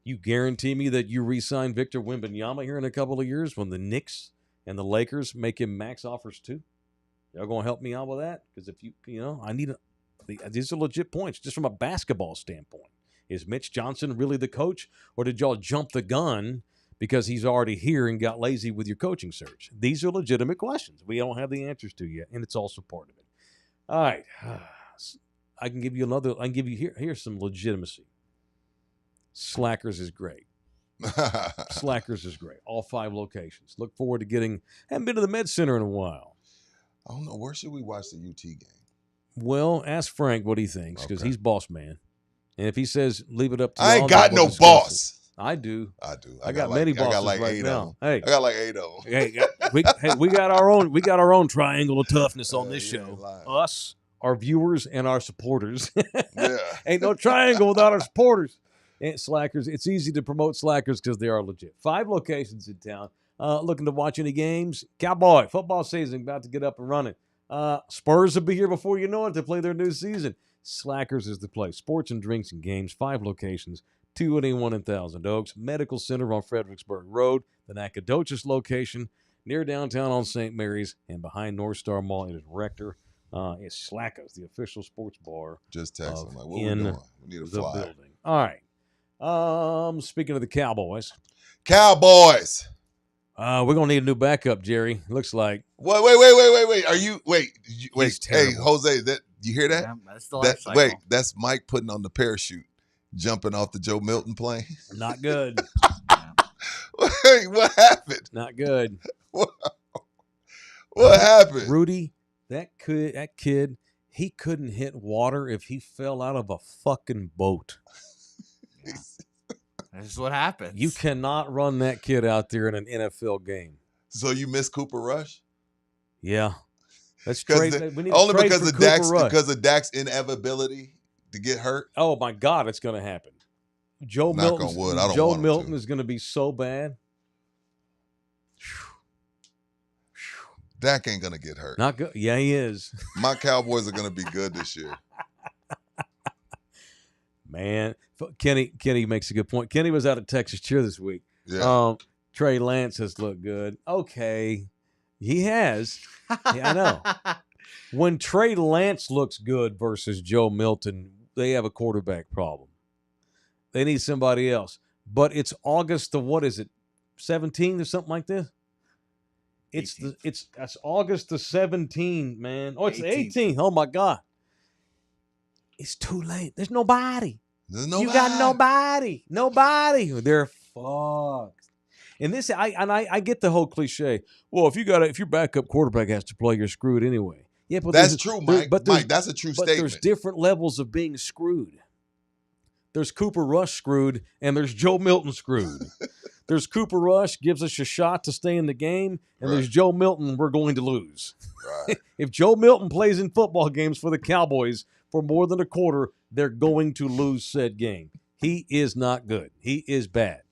You guarantee me that you re-sign Victor Wembanyama here in a couple of years when the Knicks and the Lakers make him max offers too? Y'all going to help me out with that? Because if I need these are legit points just from a basketball standpoint. Is Mitch Johnson really the coach, or did y'all jump the gun because he's already here and got lazy with your coaching search? These are legitimate questions we don't have the answers to yet, and it's also part of it. All right. I can give you another. I can give you here's some legitimacy. Slackers is great. Slackers is great. All 5 locations. Look forward to haven't been to the Med Center in a while. I don't know. Where should we watch the UT game? Well, ask Frank what he thinks because he's boss man. And if he says leave it up to I ain't got no boss. I do. I got many bosses I got like right 8 now. Hey, I got like 8 of them. Hey, we got our own. We got our own triangle of toughness on this show. Us, our viewers, and our supporters. Yeah. Ain't no triangle without our supporters. And Slackers. It's easy to promote Slackers because they are legit. 5 locations in town. Looking to watch any games? Cowboy football season about to get up and running. Spurs will be here before you know it to play their new season. Slackers is the place. Sports and drinks and games, 5 locations, 281 in Thousand Oaks, Medical Center on Fredericksburg Road, the Nacogdoches location, near downtown on St. Mary's, and behind North Star Mall. It is Rector. It's Slackers, the official sports bar. Just text them. Like, what we doing? We need a fly. Building. All right. Speaking of the Cowboys. Cowboys. We're gonna need a new backup, Jerry. Looks like. Wait. Are you wait? Hey, Jose, you hear that? Yeah, that's the life cycle. Wait, that's Mike putting on the parachute, jumping off the Joe Milton plane. Not good. Wait, what happened? Not good. What happened? Rudy, that kid, he couldn't hit water if he fell out of a fucking boat. Yeah. This is what happens. You cannot run that kid out there in an NFL game. So you miss Cooper Rush? Yeah. Let's trade. Only because of Dak's inevitability to get hurt. Oh my God, it's going to happen. Joe Milton is going to be so bad. Dak ain't going to get hurt. Not good. Yeah, he is. My Cowboys are going to be good this year. Man, Kenny makes a good point. Kenny was out at Texas Cheer this week. Yeah. Trey Lance has looked good. Okay. He has. Yeah, I know. When Trey Lance looks good versus Joe Milton, they have a quarterback problem. They need somebody else. But it's August the 17th or something like this? That's August the 17th, man. Oh, it's the 18th. Oh my God. It's too late. There's nobody. You got nobody. Nobody. They're fucked. And this, I get the whole cliche. Well, if your backup quarterback has to play, you're screwed anyway. Yeah, but that's true, Mike. Mike, that's a true statement. But there's different levels of being screwed. There's Cooper Rush screwed, and there's Joe Milton screwed. There's Cooper Rush gives us a shot to stay in the game, and there's Joe Milton, we're going to lose. Right. If Joe Milton plays in football games for the Cowboys for more than a quarter, they're going to lose said game. He is not good. He is bad.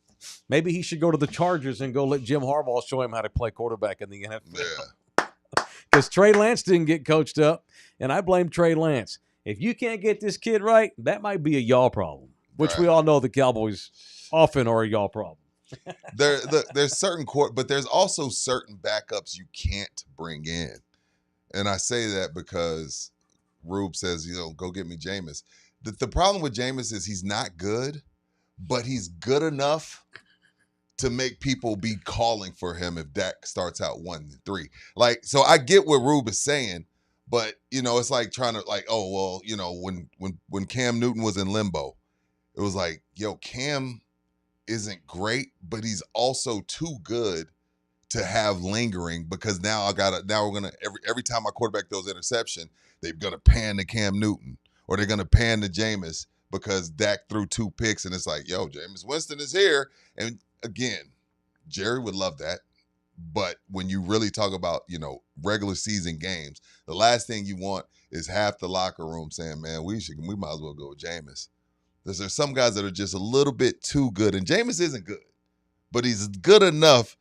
Maybe he should go to the Chargers and go let Jim Harbaugh show him how to play quarterback in the NFL. Yeah. Because Trey Lance didn't get coached up, and I blame Trey Lance. If you can't get this kid right, that might be a y'all problem, which we all know the Cowboys often are a y'all problem. There's certain but there's also certain backups you can't bring in. And I say that because Rube says, go get me Jameis. The problem with Jameis is he's not good, but he's good enough to make people be calling for him if Dak starts out 1-3. Like, so I get what Rube is saying, but it's like trying to like, oh well, when Cam Newton was in limbo, it was like, yo, Cam isn't great, but he's also too good to have lingering, because now we're gonna every time my quarterback throws interception, they're gonna pan to Cam Newton or they're gonna pan to Jameis because Dak threw 2 picks, and it's like, yo, Jameis Winston is here. And again, Jerry would love that. But when you really talk about, regular season games, the last thing you want is half the locker room saying, man, we might as well go with Jameis. There's some guys that are just a little bit too good, and Jameis isn't good, but he's good enough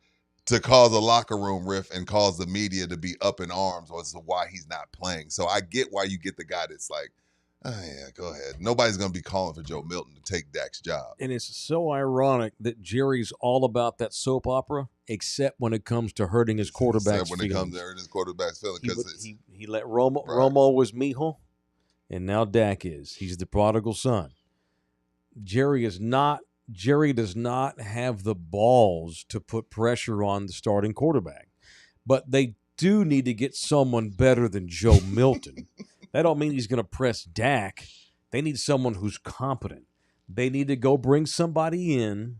to cause a locker room rift and cause the media to be up in arms as to why he's not playing. So I get why you get the guy that's like, oh, yeah, go ahead. Nobody's going to be calling for Joe Milton to take Dak's job. And it's so ironic that Jerry's all about that soap opera, except when it comes to hurting his quarterback's When feelings. it comes to hurting his quarterback's feelings. He let Romo. Right. Romo was Mijo, and now Dak is. He's the prodigal son. Jerry does not have the balls to put pressure on the starting quarterback. But they do need to get someone better than Joe Milton. That don't mean he's going to press Dak. They need someone who's competent. They need to go bring somebody in.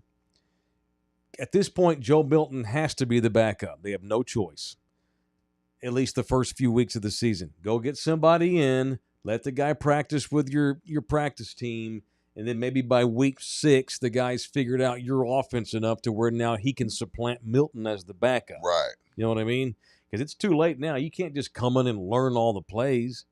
At this point, Joe Milton has to be the backup. They have no choice. At least the first few weeks of the season. Go get somebody in. Let the guy practice with your practice team. And then maybe by week 6, the guy's figured out your offense enough to where now he can supplant Milton as the backup. Right. You know what I mean? Because it's too late now. You can't just come in and learn all the plays.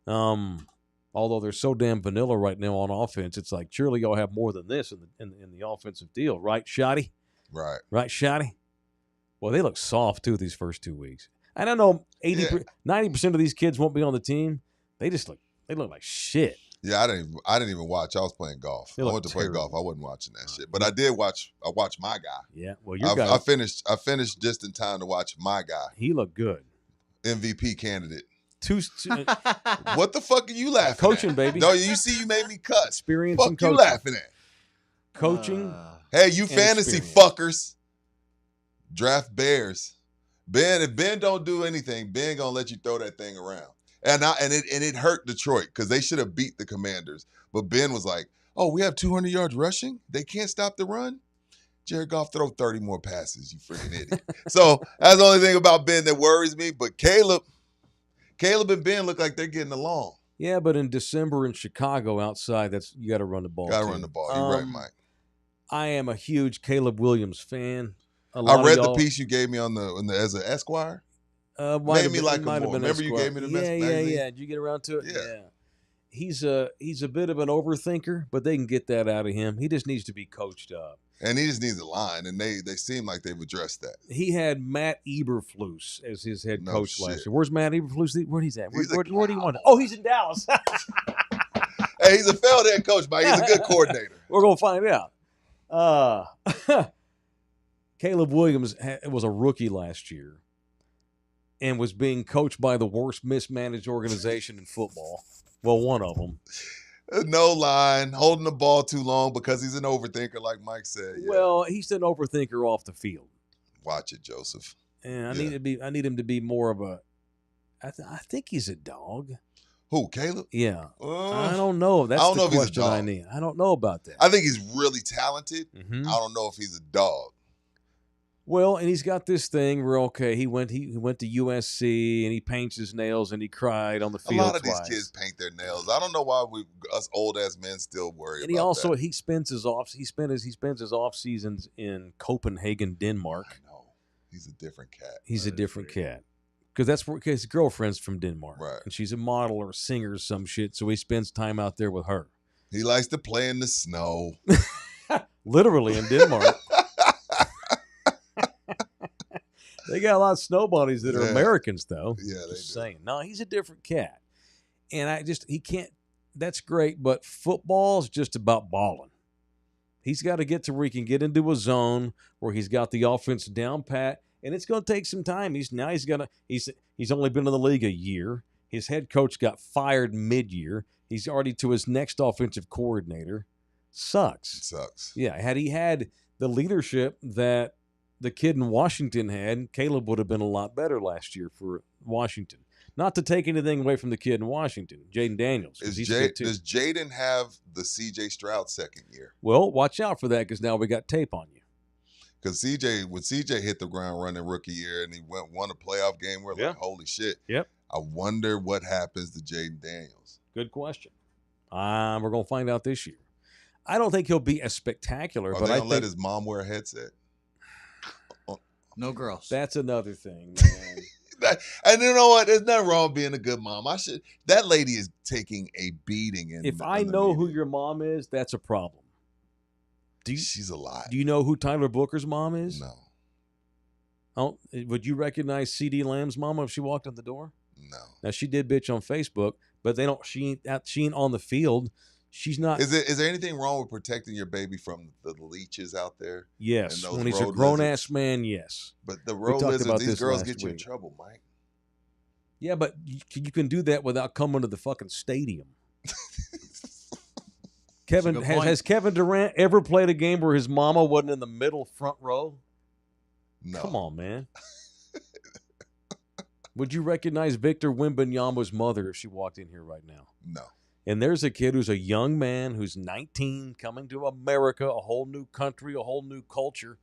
Although they're so damn vanilla right now on offense, it's like, surely y'all have more than this in the offensive deal. Right, Shotty? Right. Right, Shotty? Well, they look soft, too, these first 2 weeks. I don't know, 90% of these kids won't be on the team. They look like shit. Yeah, I didn't even watch. I was playing golf. I went to play golf. I wasn't watching that shit. But I watched my guy. Yeah. Well, your guy. I finished just in time to watch my guy. He looked good. MVP candidate. Two What the fuck are you laughing coaching, at? baby. No, you see you made me cut. Experience fuck and coaching. You laughing at? Coaching. Hey, you fantasy fuckers. Draft Bears. Ben, if Ben don't do anything, Ben gonna let you throw that thing around. And it hurt Detroit because they should have beat the Commanders. But Ben was like, oh, we have 200 yards rushing? They can't stop the run? Jared Goff throw 30 more passes, you freaking idiot. So that's the only thing about Ben that worries me. But Caleb and Ben look like they're getting along. Yeah, but in December in Chicago outside, you got to run the ball. Got to run the ball. You're right, Mike. I am a huge Caleb Williams fan. I read the piece you gave me as an Esquire. Made me like him more. Remember you gave me the magazine? Yeah. Did you get around to it? Yeah. He's a bit of an overthinker, but they can get that out of him. He just needs to be coached up. And he just needs a line, and they seem like they've addressed that. He had Matt Eberflus as his head coach last year. Where's Matt Eberflus? Where he's at? Where do you want to? Oh, he's in Dallas. Hey, he's a failed head coach, Mike. He's a good coordinator. We're going to find out. Caleb Williams was a rookie last year and was being coached by the worst mismanaged organization in football. Well, one of them. No line, holding the ball too long because he's an overthinker, like Mike said. Yeah. Well, he's an overthinker off the field. Watch it, Joseph. And I need him to be more of a. I think he's a dog. Who, Caleb? Yeah. I don't know. That's the question I need. I don't know about that. I think he's really talented. Mm-hmm. I don't know if he's a dog. Well, and he's got this thing where, okay, he went to USC and he paints his nails and he cried on the field. A lot of twice. these kids paint their nails. I don't know why us old ass men still worry. And about that. he spends his off seasons in Copenhagen, Denmark. I know. He's a different cat. He's a different cat. Because that's where his girlfriend's from Denmark. Right. And she's a model or a singer or some shit, so he spends time out there with her. He likes to play in the snow. Literally in Denmark. They got a lot of snow bunnies that are Americans, though. Yeah, they just do. saying. No, he's a different cat. And he can't, that's great, but football's just about balling. He's got to get to where he can get into a zone where he's got the offense down pat, and it's going to take some time. He's only been in the league a year. His head coach got fired mid-year. He's already to his next offensive coordinator. Sucks. It sucks. Yeah, had he had the leadership that the kid in Washington had, Caleb would have been a lot better last year for Washington. Not to take anything away from the kid in Washington, Jaden Daniels. Does Jaden have the C.J. Stroud second year? Well, watch out for that because now we got tape on you. Because when C.J. hit the ground running rookie year and he won a playoff game, we're like, holy shit. Yep. I wonder what happens to Jaden Daniels. Good question. We're going to find out this year. I don't think he'll be as spectacular. But I think let his mom wear a headset? No girls. That's another thing, man. And you know what? There's nothing wrong with being a good mom. That lady is taking a beating. If I know who your mom is, that's a problem. She's alive. Do you know who Tyler Booker's mom is? No. Oh, would you recognize C.D. Lamb's mama if she walked in the door? No. Now she did bitch on Facebook, but they don't. She ain't on the field. She's not. Is there anything wrong with protecting your baby from the leeches out there? Yes, when he's a grown ass man, yes. But the road lizards, these girls get you in trouble, Mike. Yeah, but you can do that without coming to the fucking stadium. Has Kevin Durant ever played a game where his mama wasn't in the middle front row? No. Come on, man. Would you recognize Victor Wembanyama's mother if she walked in here right now? No. And there's a kid who's a young man who's 19, coming to America, a whole new country, a whole new culture.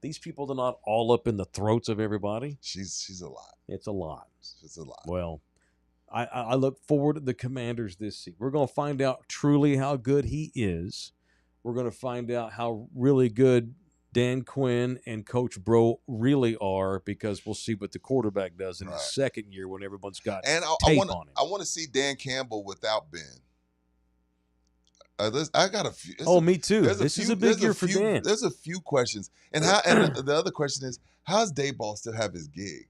These people are not all up in the throats of everybody. She's a lot. It's a lot. It's a lot. Well, I look forward to the Commanders this season. We're going to find out truly how good he is. We're going to find out how really good Dan Quinn and Coach Bro really are, because we'll see what the quarterback does in his second year when everyone's got tape on him. I want to see Dan Campbell without Ben. I got a few. Me too. This is a big year for Dan. There's a few questions, and the other question is, how does Dayball still have his gig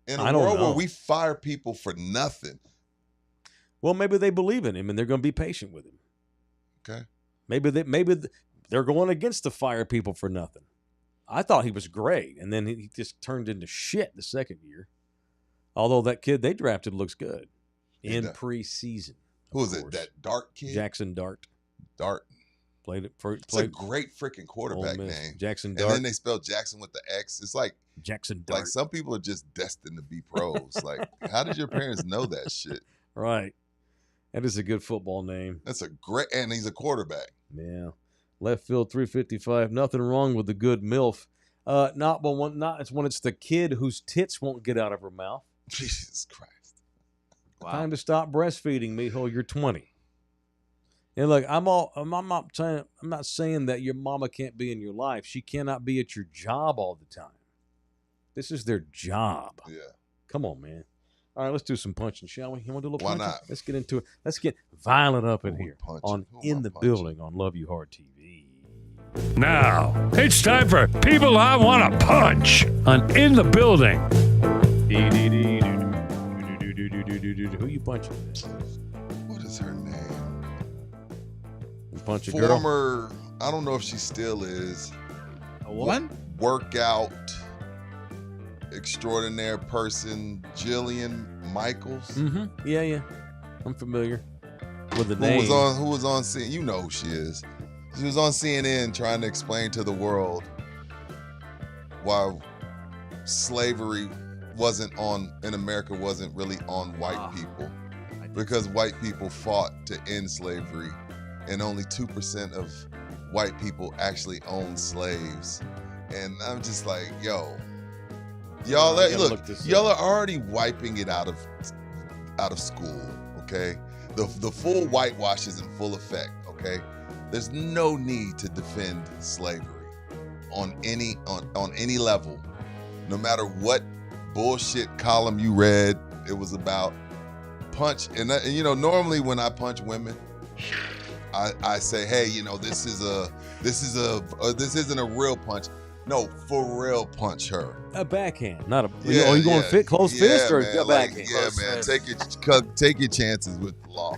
in a world where we fire people for nothing? Well, maybe they believe in him and they're going to be patient with him. Okay. Maybe they're going against the fire people for nothing. I thought he was great, and then he just turned into shit the second year. Although that kid they drafted looks good in preseason. Who is it? That Dart kid? Jackson Dart. Dart. It's a great freaking quarterback name. Jackson Dart. And then they spelled Jackson with the X. It's like Jackson Dart. Like some people are just destined to be pros. Like, how did your parents know that shit? Right. That is a good football name. That's and he's a quarterback. Yeah. Left field 355. Nothing wrong with the good MILF. It's when it's the kid whose tits won't get out of her mouth. Jesus Christ. Wow. Time to stop breastfeeding, mijo. You're 20. And look, I'm not saying that your mama can't be in your life. She cannot be at your job all the time. This is their job. Yeah. Come on, man. All right, let's do some punching, shall we? You want to do a little punching? Why not? Let's get into it. Let's get violent up in here on In the Building on Love You Hard TV. Now, it's time for People I Want to Punch on In the Building. Who you punching? What is her name? You punch a girl? I don't know if she still is. A woman? Workout extraordinaire person, Jillian Michaels. Mm-hmm. Yeah. I'm familiar with the name. Who was on CNN? You know who she is. She was on CNN trying to explain to the world why slavery in America wasn't really on white people. Because white people fought to end slavery, and only 2% of white people actually owned slaves. And I'm just like, yo, y'all are already wiping it out of school, okay? The full whitewash is in full effect, okay? There's no need to defend slavery on any level, no matter what bullshit column you read it was about. Punch, and normally when I punch women, I say, hey, this isn't a real punch. No, for real, punch her. A backhand, not a. You going close fist or a backhand? Man. Take your chances with the law.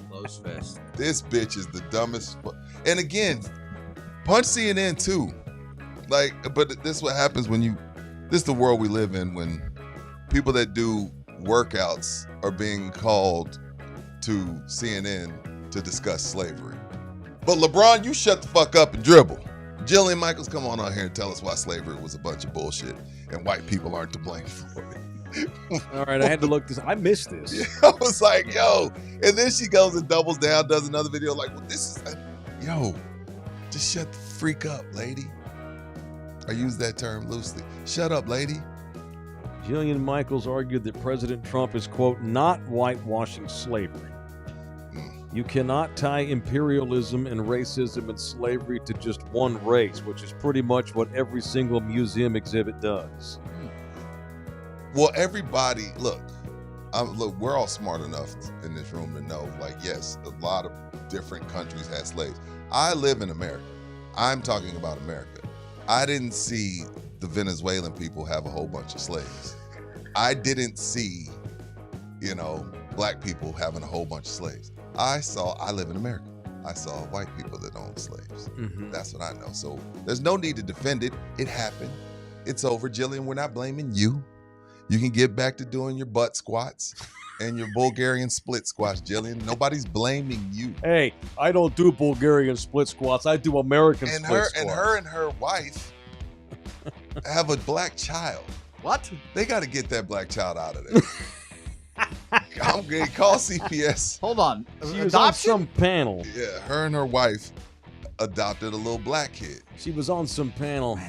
Close fist. This bitch is the dumbest. And again, punch CNN too. But this is what happens this is the world we live in, when people that do workouts are being called to CNN to discuss slavery. But LeBron, you shut the fuck up and dribble. Jillian Michaels, come on out here and tell us why slavery was a bunch of bullshit and white people aren't to blame for it. All right, I had to look this. I missed this. Yeah, I was like, yo. And then she goes and doubles down, does another video like, well, this is, yo, just shut the freak up, lady. I use that term loosely. Shut up, lady. Jillian Michaels argued that President Trump is, quote, not whitewashing slavery. You cannot tie imperialism and racism and slavery to just one race, which is pretty much what every single museum exhibit does. Well, everybody, look, we're all smart enough in this room to know, like, yes, a lot of different countries had slaves. I live in America. I'm talking about America. I didn't see the Venezuelan people have a whole bunch of slaves. I didn't see, black people having a whole bunch of slaves. I live in America. I saw white people that owned slaves. Mm-hmm. That's what I know. So there's no need to defend it. It happened. It's over. Jillian, we're not blaming you. You can get back to doing your butt squats and your Bulgarian split squats, Jillian. Nobody's blaming you. Hey, I don't do Bulgarian split squats. I do American split squats. And her and her wife have a black child. What? They got to get that black child out of there. I'm going to call CPS. Hold on. She was on some panel. Yeah, her and her wife adopted a little black kid. She was on some panel.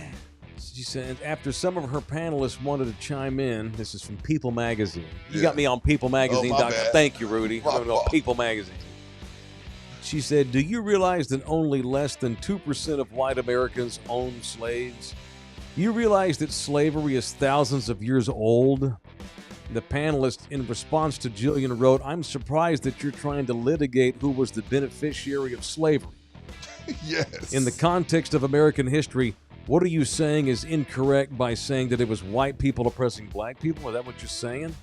She said after some of her panelists wanted to chime in, this is from People Magazine. You got me on People Magazine. Oh, my bad. Thank you, Rudy. On People Magazine. She said, do you realize that only less than 2% of white Americans own slaves? You realize that slavery is thousands of years old? The panelist, in response to Jillian, wrote, I'm surprised that you're trying to litigate who was the beneficiary of slavery. Yes. In the context of American history, what are you saying is incorrect by saying that it was white people oppressing black people? Is that what you're saying?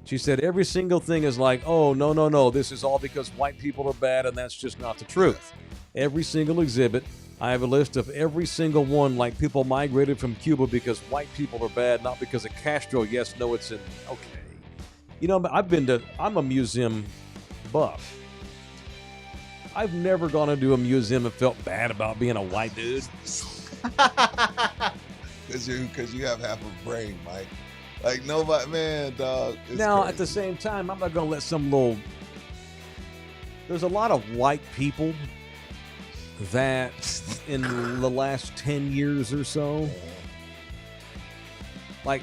She said, every single thing is like, oh, no, this is all because white people are bad, and that's just not the truth. Every single exhibit, I have a list of every single one, like people migrated from Cuba because white people are bad, not because of Castro. Yes, no, it's in. Okay. I'm a museum buff. I've never gone into a museum and felt bad about being a white dude. Because you have half a brain, Mike. Like, nobody, man, dog. Now, crazy. at the same time, I'm not going to let some little. There's a lot of white people that in the last 10 years or so, like,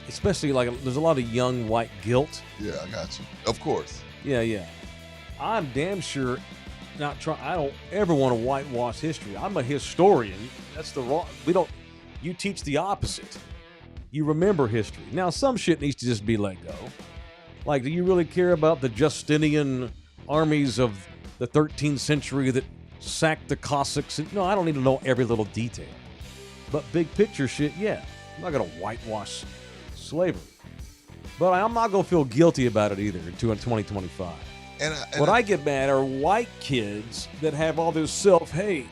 especially like there's a lot of young white guilt. Yeah, I got you. Of course. Yeah. I'm damn sure I don't ever want to whitewash history. I'm a historian. That's the wrong. You teach the opposite. You remember history. Now, some shit needs to just be let go. Like, do you really care about the Justinian armies of the 13th century that sacked the Cossacks? No, I don't need to know every little detail. But big picture shit, yeah. I'm not going to whitewash slavery. But I'm not going to feel guilty about it either in 2025. What I get mad are white kids that have all this self-hate.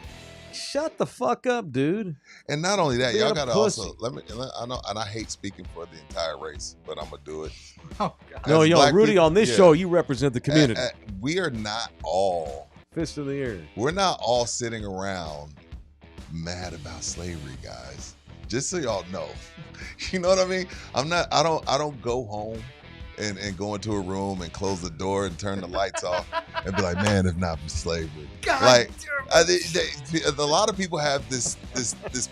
Shut the fuck up, dude. And not only that, You're y'all a got to pussy. also, I know, and I hate speaking for the entire race, but I'm going to do it. Oh, God. No, As Rudy, people, on this show, you represent the community. We are not all, Fist in the air. we're not all sitting around mad about slavery, guys. Just so y'all know. You know what I mean? I don't go home and go into a room and close the door and turn the lights off and be like, man, if not for slavery. God, like, a lot of people have this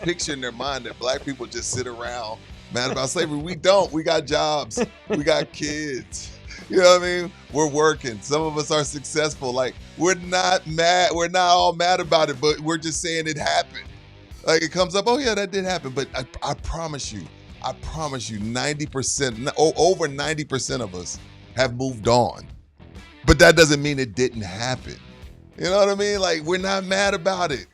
picture in their mind that black people just sit around mad about slavery. We don't. We got jobs. We got kids. You know what I mean? We're working. Some of us are successful. Like, we're not mad. We're not all mad about it, but we're just saying it happened. Like, it comes up, oh yeah, that did happen. But I promise you, 90%, over 90% of us have moved on. But that doesn't mean it didn't happen. You know what I mean? Like, we're not mad about it.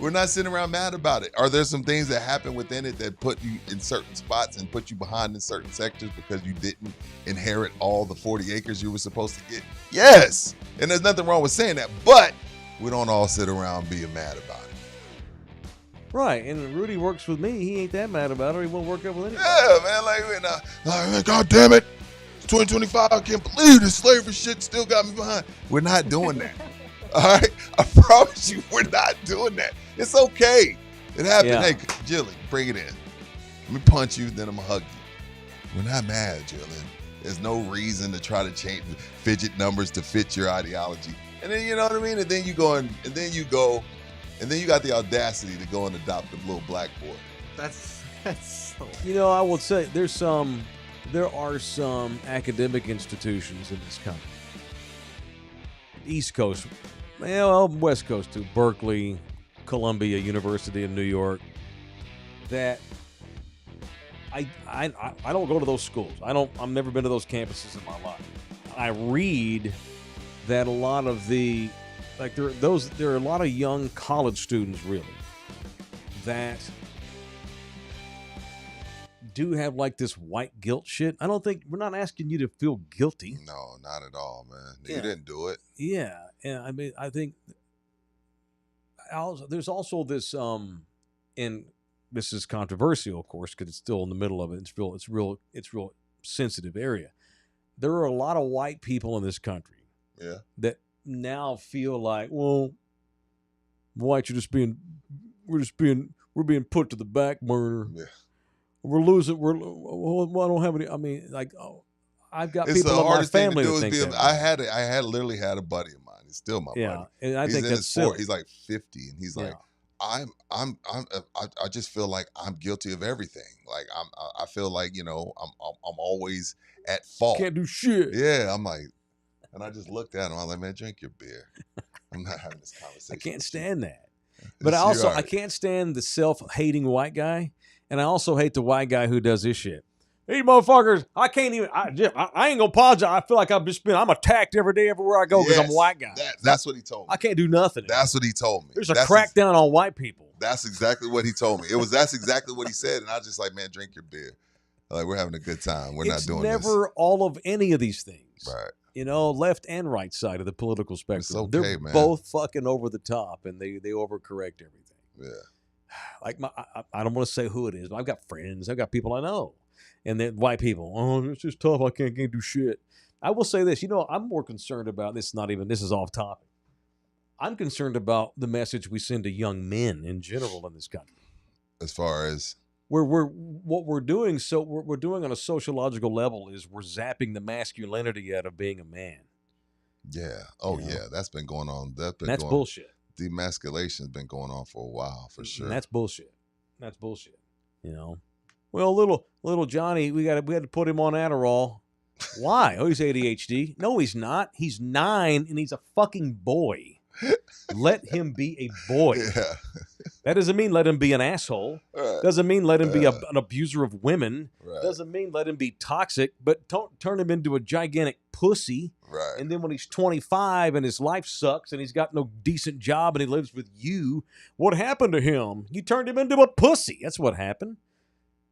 We're not sitting around mad about it. Are there some things that happen within it that put you in certain spots and put you behind in certain sectors because you didn't inherit all the 40 acres you were supposed to get? Yes. And there's nothing wrong with saying that. But we don't all sit around being mad about it. Right, and Rudy works with me. He ain't that mad about it. He won't work out with anybody. Yeah, man. Like, we're not, like, God damn it. It's 2025. I can't believe this slavery shit still got me behind. We're not doing that. All right? I promise you, we're not doing that. It's okay. It happened. Yeah. Hey, Jillian, bring it in. Let me punch you, then I'm going to hug you. We're not mad, Jillian. There's no reason to try to change fidget numbers to fit your ideology. And then, you know what I mean? And then you got the audacity to go and adopt a little black boy. That's so. You know, I will say there are some academic institutions in this country. East Coast, well, West Coast too, Berkeley, Columbia University in New York, that I don't go to those schools. I've never been to those campuses in my life. I read that a lot of there are a lot of young college students really that do have like this white guilt shit. We're not asking you to feel guilty. No, not at all, man. Yeah. You didn't do it. Yeah, and I mean, I think there's also this, and this is controversial, of course, because it's still in the middle of it. It's real sensitive area. There are a lot of white people in this country, Yeah. that now feel like, well, whites are we're being put to the back burner. Yeah. We're losing. I don't have any. I mean, like, I've got It's people the in my hardest thing to family do that is think be. that. I had literally had a buddy of mine. He's still my Yeah, buddy. and I He's think in that's his silly. He's like 50, and he's like, I just feel like I'm guilty of everything. Like I feel like, you know, I'm always at fault. Can't do shit. Yeah, I'm like, and I just looked at him. I was like, man, drink your beer. I'm not having this conversation. I can't with stand that. you. But It's I also you, I can't stand the self-hating white guy, and I also hate the white guy who does this shit. These motherfuckers, I can't even. I ain't gonna apologize. I feel like I'm attacked every day, everywhere I go because I'm a Yes, white guy. That's what he told me. I can't do nothing. That's what he told me. There's a That's crackdown on white people. That's exactly what he told me. That's exactly what he said, and I was just like, man, drink your beer. Like, we're having a good time. We're not doing It's never all of any of these things. this. Right. You know, left and right side of the political spectrum. okay, They're man. both fucking over the top, and they overcorrect everything. Yeah. Like I don't want to say who it is, but I've got friends, I've got people I know, and then white people. Oh, it's just tough. I can't do shit. I will say this. You know, I'm more concerned about this. This is off topic. I'm concerned about the message we send to young men in general in this country. As far as What we're doing on a sociological level is we're zapping the masculinity out of being a man. yeah, oh You know? yeah, that's been going on. That's bullshit. Demasculation's been going on for a while, for sure. And that's bullshit. That's bullshit. You know. Well, little Johnny, we had to put him on Adderall. Why? Oh, he's ADHD. No, he's not. He's 9 and he's a fucking boy. Let him be a boy. Yeah. That doesn't mean let him be an asshole. Right. Doesn't mean let him be an abuser of women. Right. Doesn't mean let him be toxic. But don't turn him into a gigantic pussy. Right. And then when he's 25 and his life sucks and he's got no decent job and he lives with you, what happened to him? You turned him into a pussy. That's what happened.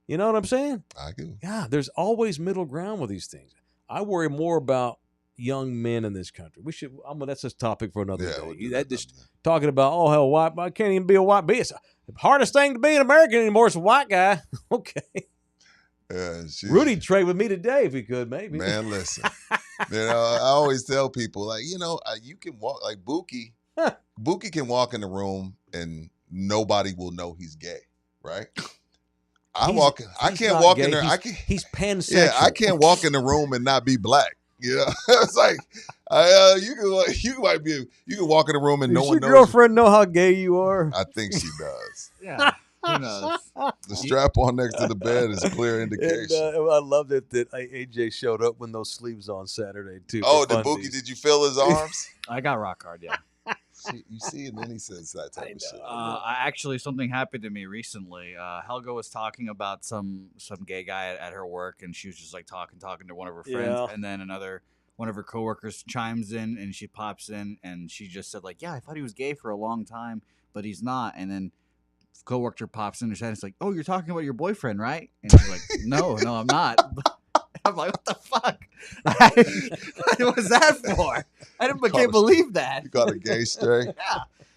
You know what I'm saying? I do. Yeah, there's always middle ground with these things. I worry more about young men in this country. That's a topic for another Yeah, day. we'll do That that just another day. talking about, oh hell, white. I can't even be a white. It's the hardest thing to be an American anymore. It's a white guy. Okay. Yeah, Rudy'd trade with me today if he could, maybe. Man, listen. You know, I always tell people, like, you know, you can walk like Buki. Buki can walk in the room and nobody will know he's gay, right? I He's can't not walk gay. in there. He's pansexual. Yeah, I can't walk in the room and not be black. You know, it's like you can walk in the room and no Does one your knows. girlfriend know how gay you are? I think she does. Yeah. Who knows? The strap on next to the bed is a clear And, indication. I love that AJ showed up with those sleeves on Saturday too. Oh, for the Buki, funsies. did you feel his arms? I got rock hard, yeah. You see, and then he says that type of shit. Actually, something happened to me recently. Helga was talking about some gay guy at her work, and she was just like talking to one of her friends, Yeah. and then one of her coworkers chimes in, and she pops in, and she just said like, "Yeah, I thought he was gay for a long time, but he's not." And then coworker pops in and it's like, "Oh, you're talking about your boyfriend, right?" And she's like, "No, I'm not." I'm like, "What the fuck? What was that for?" I can't believe that. You got a gay stray. Yeah.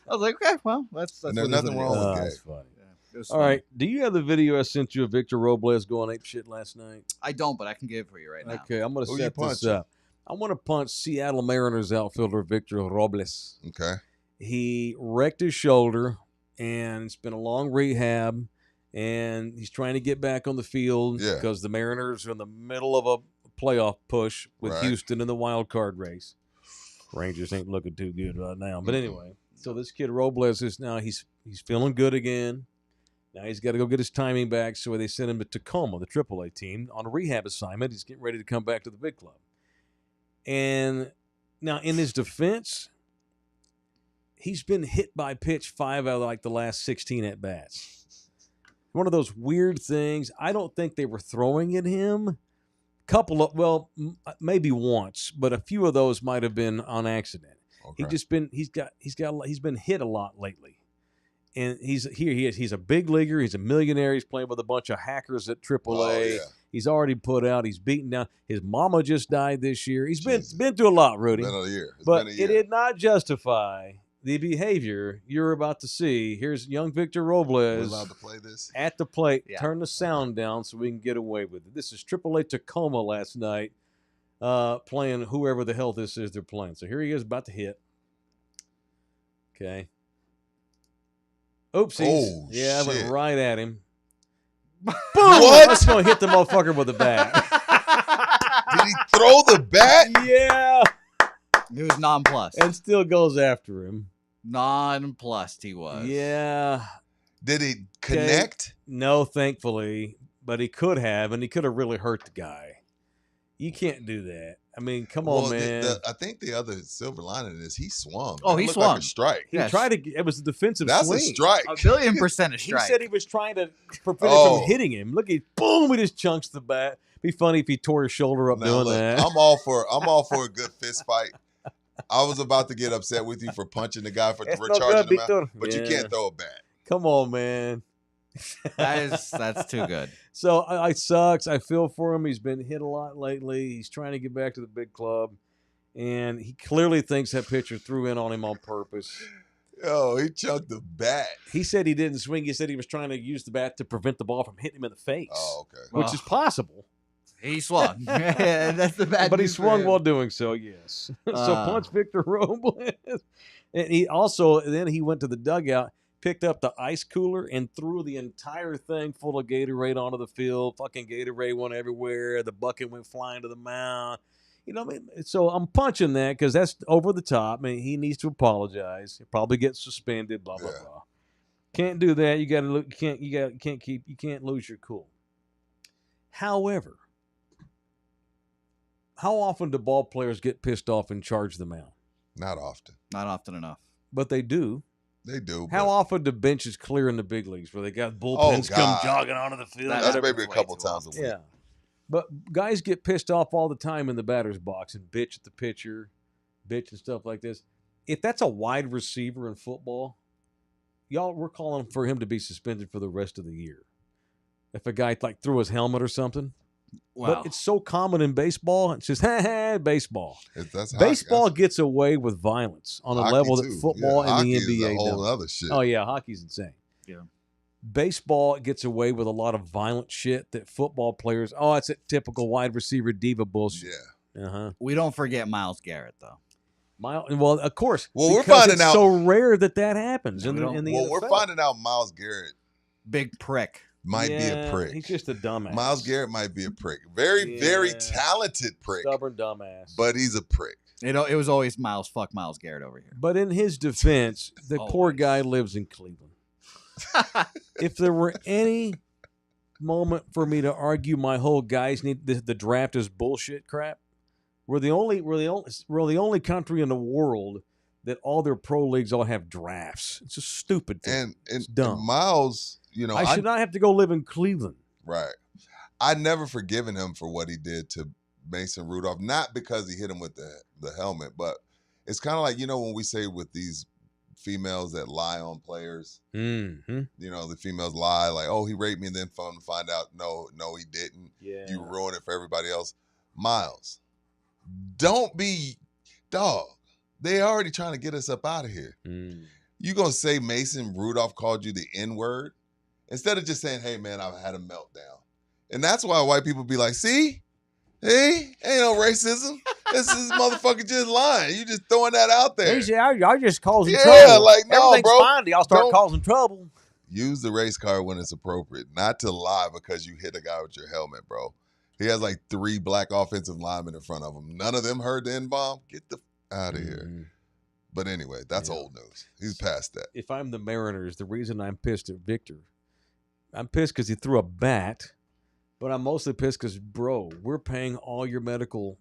I was like, okay, well, that's And there's what it nothing is. wrong with Oh, gay. that's funny. Yeah, it was All funny. right. Do you have the video I sent you of Victor Robles going ape shit last night? I don't, but I can give it for you right now. Okay, I'm going to Who you set this punching? up. I want to punch Seattle Mariners outfielder Victor Robles. Okay. He wrecked his shoulder, and it's been a long rehab, and he's trying to get back on the field because the Mariners are in the middle of a playoff push with Houston in the wild card race. Rangers ain't looking too good right now. But anyway, so this kid Robles is now he's feeling good again. Now he's got to go get his timing back, so they sent him to Tacoma, the AAA team, on a rehab assignment. He's getting ready to come back to the big club. And now in his defense, he's been hit by pitch 5 out of like the last 16 at-bats. One of those weird things. I don't think they were throwing at him. Maybe once, but a few of those might have been on accident. Okay. He's been hit a lot lately. And he's a big leaguer. He's a millionaire. He's playing with a bunch of hackers at AAA. Oh, yeah. He's already put out. He's beaten down. His mama just died this year. He's been through a lot, Rudy. It's been a year. But it did not justify the behavior you're about to see. Here's young Victor Robles. We're allowed to play this? At the plate. Yeah. Turn the sound down so we can get away with it. This is AAA Tacoma last night, playing whoever the hell this is they're playing. So here he is about to hit. Okay. Oopsies. Oh, yeah, shit. I went right at him. Boom! What? That's going to hit the motherfucker with a bat. Did he throw the bat? Yeah. He was nonplussed. And still goes after him. Nonplussed he was. Yeah. Did he connect? No, thankfully. But he could have, and he could have really hurt the guy. You can't do that. I mean, come on, man. I think the other silver lining is he swung. Oh, he swung. Like a strike. He tried to. It was a defensive swing. That's a strike. 1,000,000,000% a strike. He said he was trying to prevent it from hitting him. Look, boom! He just chunks the bat. Be funny if he tore his shoulder up doing that. I'm all for a good fist fight. I was about to get upset with you for punching the guy for recharging him out, but you can't throw a bat. Come on, man. That's too good. So it sucks. I feel for him. He's been hit a lot lately. He's trying to get back to the big club, and he clearly thinks that pitcher threw in on him on purpose. Oh, he chucked the bat. He said he didn't swing. He said he was trying to use the bat to prevent the ball from hitting him in the face. Oh, okay. Which is possible. He swung. That's the bad. But he swung while doing so, yes. So punch Victor Robles. And he went to the dugout, picked up the ice cooler, and threw the entire thing full of Gatorade onto the field. Fucking Gatorade went everywhere. The bucket went flying to the mound. You know what I mean? So I'm punching that because that's over the top. I mean, he needs to apologize. He'll probably get suspended. Blah blah blah. Can't do that. You can't lose your cool. However, how often do ball players get pissed off and charge the mound? Not often. Not often enough. But they do. They do. How often do benches clear in the big leagues where they got bullpens come jogging onto the field? That's maybe a couple times a week. Yeah. But guys get pissed off all the time in the batter's box and bitch at the pitcher, bitch and stuff like this. If that's a wide receiver in football, we're calling for him to be suspended for the rest of the year. If a guy threw his helmet or something. Wow. But it's so common in baseball. It's just, baseball. Baseball gets away with violence on a level that football and the NBA is a whole other shit. Oh, yeah. Hockey's insane. Yeah. Baseball gets away with a lot of violent shit that football players, it's a typical wide receiver diva bullshit. Yeah. Uh-huh. We don't forget Myles Garrett, though. Well, of course. Well, we're finding out. It's so rare that happens in the NFL. We're finding out Myles Garrett. Big prick. Might be a prick. He's just a dumbass. Myles Garrett might be a prick. Very talented prick. Stubborn dumbass. But he's a prick. It was always fuck Myles Garrett over here. But in his defense, the poor guy lives in Cleveland. If there were any moment for me to argue my whole guys need the draft is bullshit crap, we're the only country in the world that all their pro leagues all have drafts. It's a stupid thing. And it's dumb. And Myles, I should not have to go live in Cleveland. Right. I never forgiven him for what he did to Mason Rudolph, not because he hit him with the helmet, but it's kind of like, when we say with these females that lie on players, mm-hmm. The females lie like, oh, he raped me, and then find out, no, he didn't. Yeah. You ruined it for everybody else. Myles, don't be, dog. They already trying to get us up out of here. You going to say Mason Rudolph called you the N-word? Instead of just saying, hey, man, I've had a meltdown. And that's why white people be like, see, Hey, ain't no racism. This is motherfucker just lying. You just throwing that out there. He said, y'all just causing Yeah, trouble. like, no, Everything's bro. fine till y'all start Don't- causing trouble. Use the race card when it's appropriate, not to lie because you hit a guy with your helmet, bro. He has like 3 black offensive linemen in front of him. None of them heard the N-bomb. Get the out of here. But anyway, that's old news. He's past that. If I'm the Mariners, the reason I'm pissed at Victor, I'm pissed because he threw a bat, but I'm mostly pissed because, bro, we're paying all your medical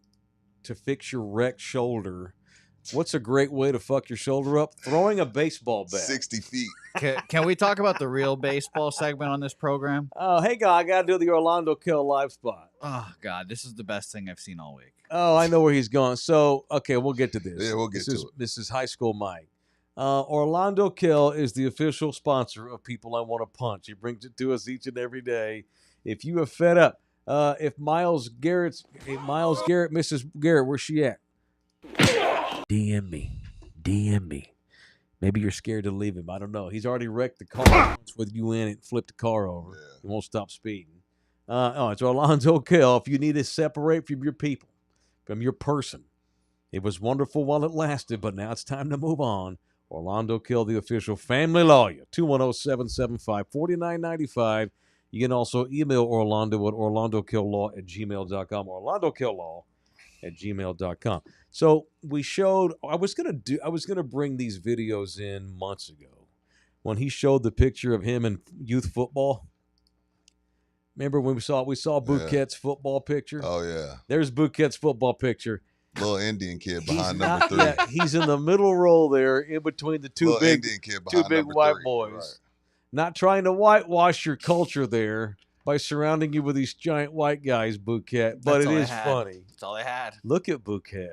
to fix your wrecked shoulder. What's a great way to fuck your shoulder up? Throwing a baseball bat. 60 feet. Can we talk about the real baseball segment on this program? Oh, hey, guy, I got to do the Orlando Kill live spot. Oh, God, this is the best thing I've seen all week. Oh, I know where he's going. So, okay, we'll get to this. Yeah, we'll get to it. This is High School Mike. Orlando Kill is the official sponsor of People I Want to Punch. He brings it to us each and every day. If you are fed up, if Miles Garrett, Mrs. Garrett, where's she at? DM me. Maybe you're scared to leave him. I don't know. He's already wrecked the car once with you in it and flipped the car over. Yeah. He won't stop speeding. It's Orlando Kill. If you need to separate from your people, from your person, it was wonderful while it lasted, but now it's time to move on. Orlando Kill, the official family lawyer, 210-775-4995. You can also email Orlando at orlandokilllaw@gmail.com, orlandokilllaw@gmail.com. So we showed, I was gonna bring these videos in months ago when he showed the picture of him in youth football. Remember when we saw Bouquet's football picture? Oh, yeah. There's Bouquet's football picture. Little Indian kid He's behind not- number 3. yeah, he's in the middle row there, in between the two Little big Indian kid two behind big number white 3. boys. Right. Not trying to whitewash your culture there by surrounding you with these giant white guys, Bouquet, but That's it all I is had. funny. That's all I had. Look at Bouquet.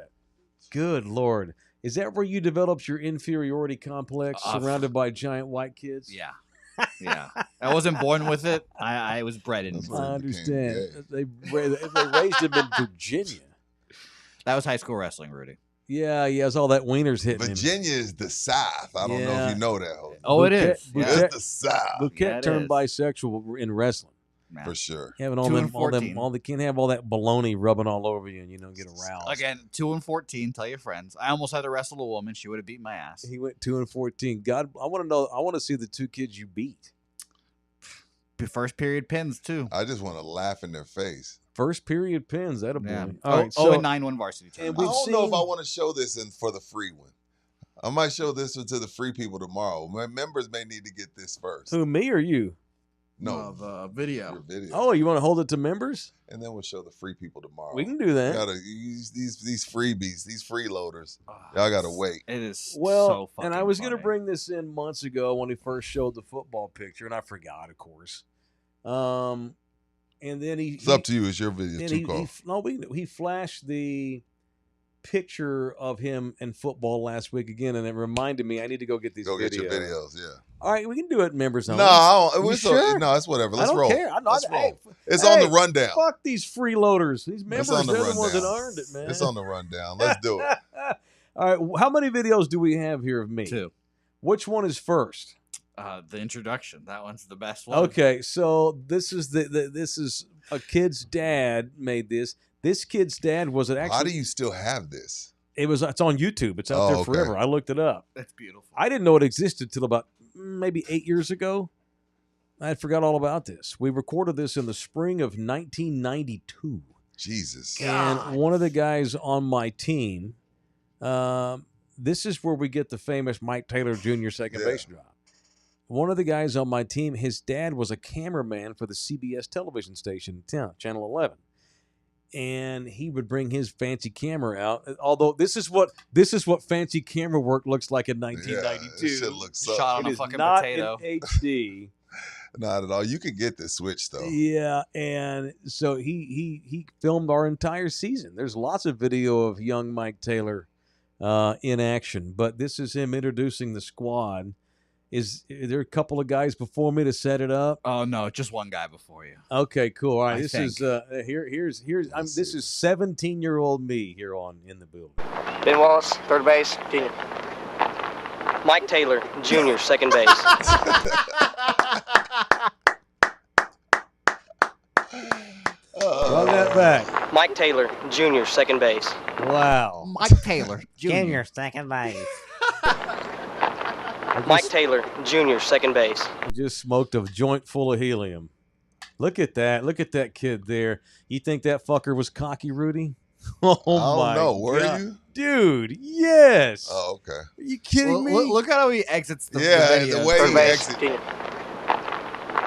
Good Lord. Is that where you developed your inferiority complex, surrounded by giant white kids? Yeah. Yeah. I wasn't born with it. I was bred into That's it. right. I understand. Became They raised him in Virginia. That was high school wrestling, Rudy. Yeah, he has all that wieners hitting him. Virginia is the South. I don't know Yeah. if you know that. Jose. Oh, it is. Bouquet- Yeah. It's the South. Bouquet Yeah, it turned is. bisexual in wrestling. Man. For sure. Having 2 and 14. they can't have all that baloney rubbing all over you and get aroused. Again, 2 and 14. Tell your friends. I almost had to wrestle a woman. She would have beat my ass. He went 2 and 14. God, I want to see the 2 kids you beat. First period pins too. I just want to laugh in their face. First period pins. That'll be Yeah. all right. Oh, So and 9-1 varsity team. and I we've don't know if I seen- want to show this for the free one. I might show this one to the free people tomorrow. My members may need to get this first. who, me or you? No, the video. your video. Oh, you want to hold it to members? And then we'll show the free people tomorrow. We can do that. Gotta use these freebies, these freeloaders. Y'all gotta wait. It is Well, so fucking and I was going to funny. bring this in months ago when he first showed the football picture, and I forgot, of course. And then It's up to you. It's your video. And Too he flashed the picture of him in football last week again, and it reminded me I need to go get these Go videos. get your videos. Yeah. All right, we can do it, members only. No, I don't, You it's sure? no, it's whatever. Let's I don't roll. care. Let's roll. Hey, It's on the hey, rundown. Fuck these freeloaders. These members, on the they're the ones that rundown. earned it, man. It's on the rundown. Let's do it. All right, how many videos do we have here of me? 2. Which one is first? The introduction. That one's the best one. Okay, so this is this is a kid's dad made this. This kid's dad was it actually? How do you still have this? It's on YouTube. It's out Oh, there okay. forever. I looked it up. That's beautiful. I didn't know it existed till about maybe 8 years ago. I had forgot all about this. We recorded this in the spring of 1992. Jesus. And one of the guys on my team, this is where we get the famous Mike Taylor Jr. second Yeah. base drop. One of the guys on my team, his dad was a cameraman for the CBS television station in town, Channel 11. And he would bring his fancy camera out. Although this is what fancy camera work looks like in 1992. Yeah, this shit looks so. Shot on It a is fucking not potato. in HD. Not at all. You could get this switch though. Yeah, and so he filmed our entire season. There's lots of video of young Mike Taylor in action, but this is him introducing the squad. Is there a couple of guys before me to set it up? Oh no, just one guy before you. Okay, cool. All right, I this think. is this is 17-year-old me here on in the building. Ben Wallace, third base. Junior. Mike Taylor, junior, second base. Run that back. Mike Taylor, Jr., second base. Wow. Mike Taylor, Junior, second base. Mike Taylor, Jr., second base. I just smoked a joint full of helium. Look at that. Look at that kid there. You think that fucker was cocky, Rudy? Oh, I my don't know. Were God. you? Dude, yes. Oh, okay. Are you kidding me? Look at how he exits the Yeah, video. the way Third he base. exit.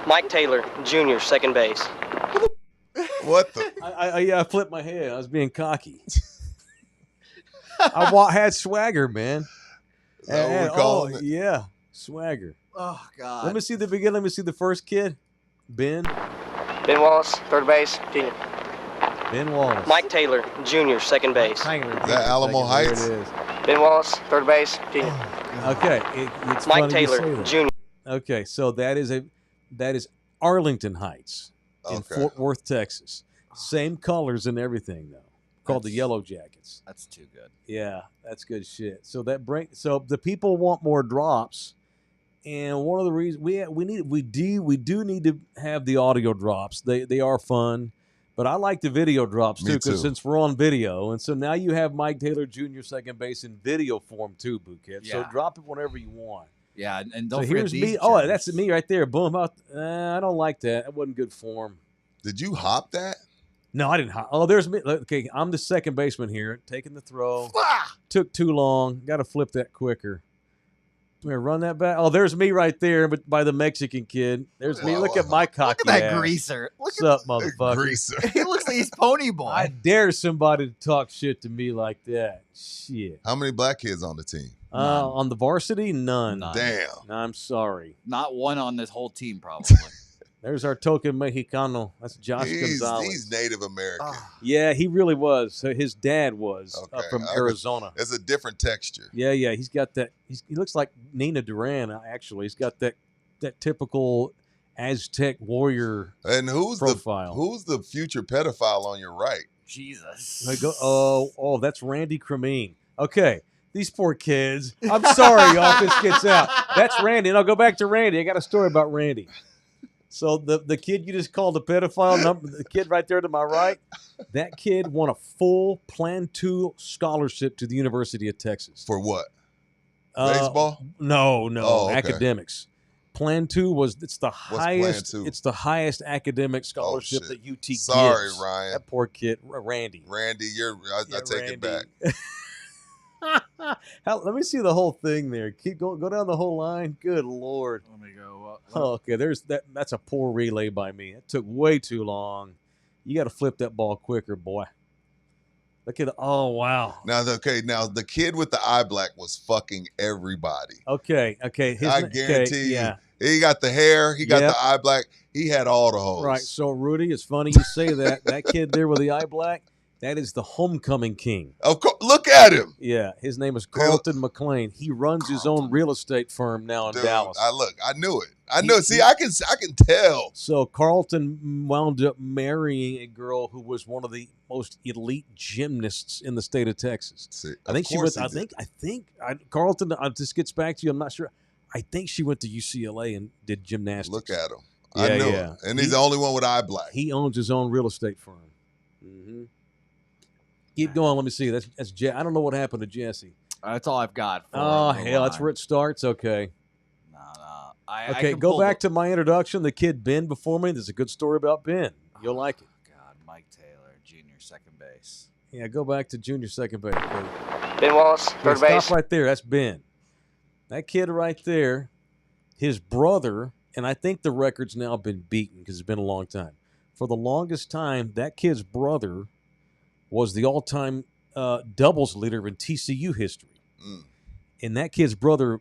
Mike Taylor, Jr., second base. What the? I flipped my head. I was being cocky. had swagger, man. Is that what we're calling it? Yeah, swagger. Oh God. Let me see the beginning. Let me see the first kid. Ben Wallace, third base. Jr. Wallace. Mike Taylor, Jr., second base. Taylor, Is that Alamo There it Heights? is. Ben Wallace, third base. Jr. Okay, it's Mike funny you say Taylor, that. Jr. Okay, so that is Arlington Heights in Okay. Fort Worth, Texas. Same colors and everything though. Called the That's- Yellow Jackets. That's too good. Yeah, that's good shit. So so the people want more drops, and one of the reasons we do need to have the audio drops. They are fun, but I like the video drops Me too because too. since we're on video, and so now you have Mike Taylor Jr. second base in video form too, Bouquet. So Yeah. drop it whenever you want. Yeah, and So don't forget here's these me. Oh, gems. that's me right there. Boom. I don't like that. That wasn't good form. Did you hop that? No, I didn't. Oh, there's me. Okay, I'm the second baseman here, taking the throw. Took too long. Got to flip that quicker. We're gonna run that back. Oh, there's me right there, but by the Mexican kid. There's me. Look at my cocky Look at that ass. greaser. What's up, motherfucker? Greaser. He looks like he's Pony Boy. I dare somebody to talk shit to me like that. Shit. How many black kids on the team? On the varsity, none. None. Damn. I'm sorry. Not one on this whole team, probably. There's our token Mexicano. That's Josh Gonzalez. He's Native American. Yeah, he really was. So his dad was Okay, from I Arizona. It's a different texture. Yeah. He's got that. He looks like Nina Duran. Actually, he's got that typical Aztec warrior. And who's Profile. who's the future pedophile on your right? Jesus. I go, oh, that's Randy Cremine. Okay, these poor kids. I'm sorry, y'all. If this gets out. That's Randy, and I'll go back to Randy. I got a story about Randy. So the kid you just called a pedophile, the kid right there to my right, that kid won a full Plan 2 scholarship to the University of Texas. For what? Baseball? No, Oh, okay. academics. Plan 2 it's the Plan highest. 2? it's the highest academic scholarship shit. that UT gives. Sorry, Ryan. That poor kid, Randy. Randy, I take it back. Let me see the whole thing there. Keep go down the whole line. Good Lord. Let me go. Oh, okay, that's a poor relay by me. It took way too long. You got to flip that ball quicker, boy. Look at oh wow. Now the kid with the eye black was fucking everybody. Okay. I okay, guarantee you. yeah. He got the hair. He got Yep. the eye black. He had all the hoes. Right. So Rudy, it's funny you say that. That kid there with the eye black, that is the homecoming king. Of course, look at him. Yeah, his name is Carlton McLean. He runs his own real estate firm now in Dude, Dallas. I knew it. I knew it. See, I can tell. So Carlton wound up marrying a girl who was one of the most elite gymnasts in the state of Texas. See, I think she went. I think Carlton. This gets back to you. I'm not sure. I think she went to UCLA and did gymnastics. Look at him. Yeah, I knew yeah. it. And he's the only one with eye black. He owns his own real estate firm. Mm-hmm. Keep going. Let me see. That's I don't know what happened to Jesse. That's all I've got. Oh hell, that's where it starts. Okay. No. Okay, go back to my introduction. The kid Ben before me. There's a good story about Ben. You'll like it. God, Mike Taylor, Jr., second base. Yeah, go back to junior second base. Ben Wallace, Yeah, third base. stop right there. That's Ben. That kid right there, his brother, and I think the record's now been beaten because it's been a long time. For the longest time, that kid's brother was the all-time doubles leader in TCU history. Mm. And that kid's brother,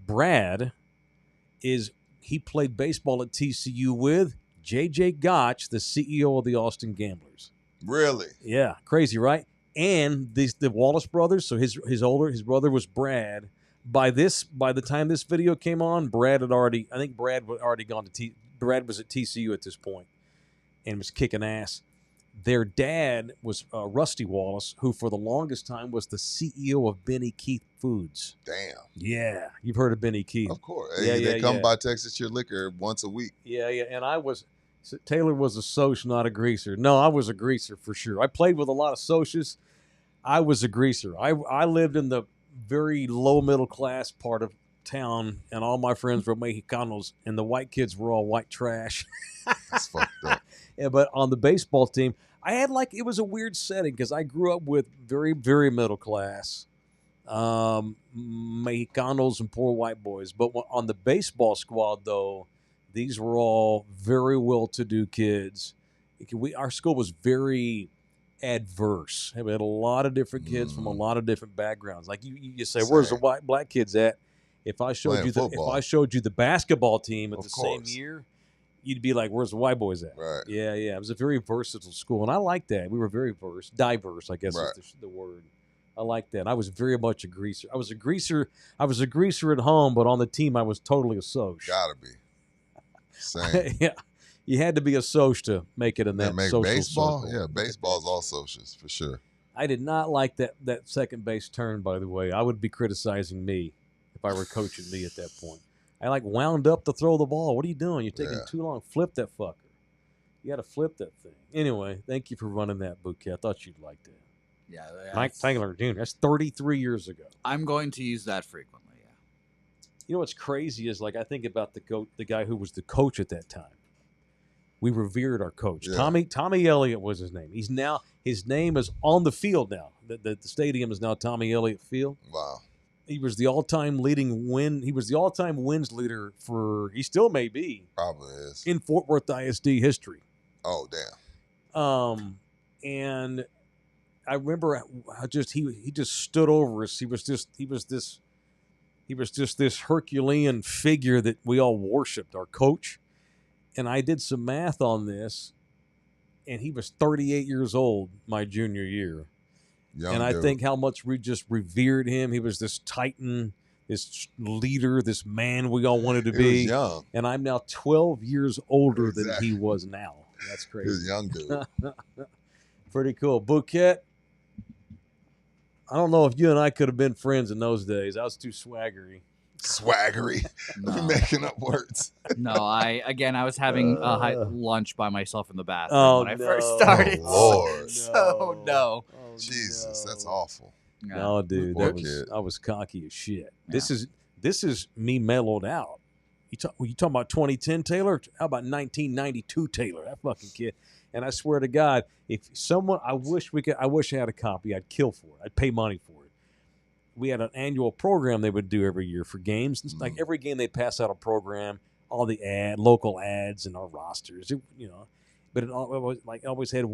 Brad, he played baseball at TCU with J.J. Gotch, the CEO of the Austin Gamblers. Really? Yeah, crazy, right? And the Wallace brothers. So his brother was Brad. By the time this video came on, Brad had already gone to Brad was at TCU at this point, and was kicking ass. Their dad was Rusty Wallace, who for the longest time was the CEO of Benny Keith Foods. Damn. Yeah, you've heard of Benny Keith. Of course. Yeah, They yeah, come yeah. by Texas Your Liquor once a week. Yeah, and I was So Taylor was a soch, not a greaser. No, I was a greaser for sure. I played with a lot of soches. I was a greaser. I lived in the very low middle class part of town, and all my friends were Mexicanos, and the white kids were all white trash. That's fucked up. Yeah, but on the baseball team, I had it was a weird setting because I grew up with very, very middle class Mexicanos and poor white boys. But on the baseball squad, though, these were all very well-to-do kids. Our school was very adverse. We had a lot of different kids from a lot of different backgrounds. Like you say, where's the black kids at? If I showed you the basketball team at the same year, you'd be like, "Where's the white boys at?" Right. Yeah. It was a very versatile school, and I liked that. We were very diverse, I guess is the word. I liked that. I was very much a greaser. I was a greaser at home, but on the team, I was totally a soch. Gotta be. Same. Yeah. You had to be a soch to make it in that social baseball? circle. Yeah, baseball's all socials for sure. I did not like that second base turn, by the way. I would be criticizing me if I were coaching me at that point. I wound up to throw the ball. What are you doing? You're taking too long. Flip that fucker. You got to flip that thing. Anyway, thank you for running that bouquet. I thought you'd like that. Yeah, Mike Taylor Jr. That's 33 years ago. I'm going to use that frequently. Yeah. You know what's crazy is I think about the guy who was the coach at that time. We revered our coach. Yeah. Tommy Elliott was his name. His name is on the field now. The stadium is now Tommy Elliott Field. Wow. He was the all-time wins leader he still may be. Probably is. In Fort Worth ISD history. Oh, damn. And I remember how he just stood over us. He was just this Herculean figure that we all worshipped, our coach. And I did some math on this, and he was 38 years old my junior year. I think how much we just revered him. He was this titan, this leader, this man we all wanted to be. He was young. And I'm now 12 years older than he was now. That's crazy. He was a young dude. Pretty cool. Bouquet, I don't know if you and I could have been friends in those days. I was too swaggery. Swaggery. No. Making up words. No, I was having lunch by myself in the bathroom when I first started. Oh, Lord. So no. Oh, Jesus, that's awful. Yeah. No, dude, I was cocky as shit. Yeah. This is me mellowed out. You talking about 2010 Taylor? How about 1992 Taylor? That fucking kid. And I swear to God, if someone, I wish I had a copy. I'd kill for it. I'd pay money for it. We had an annual program they would do every year for games. It's like every game they pass out a program, all the local ads and our rosters, But it always had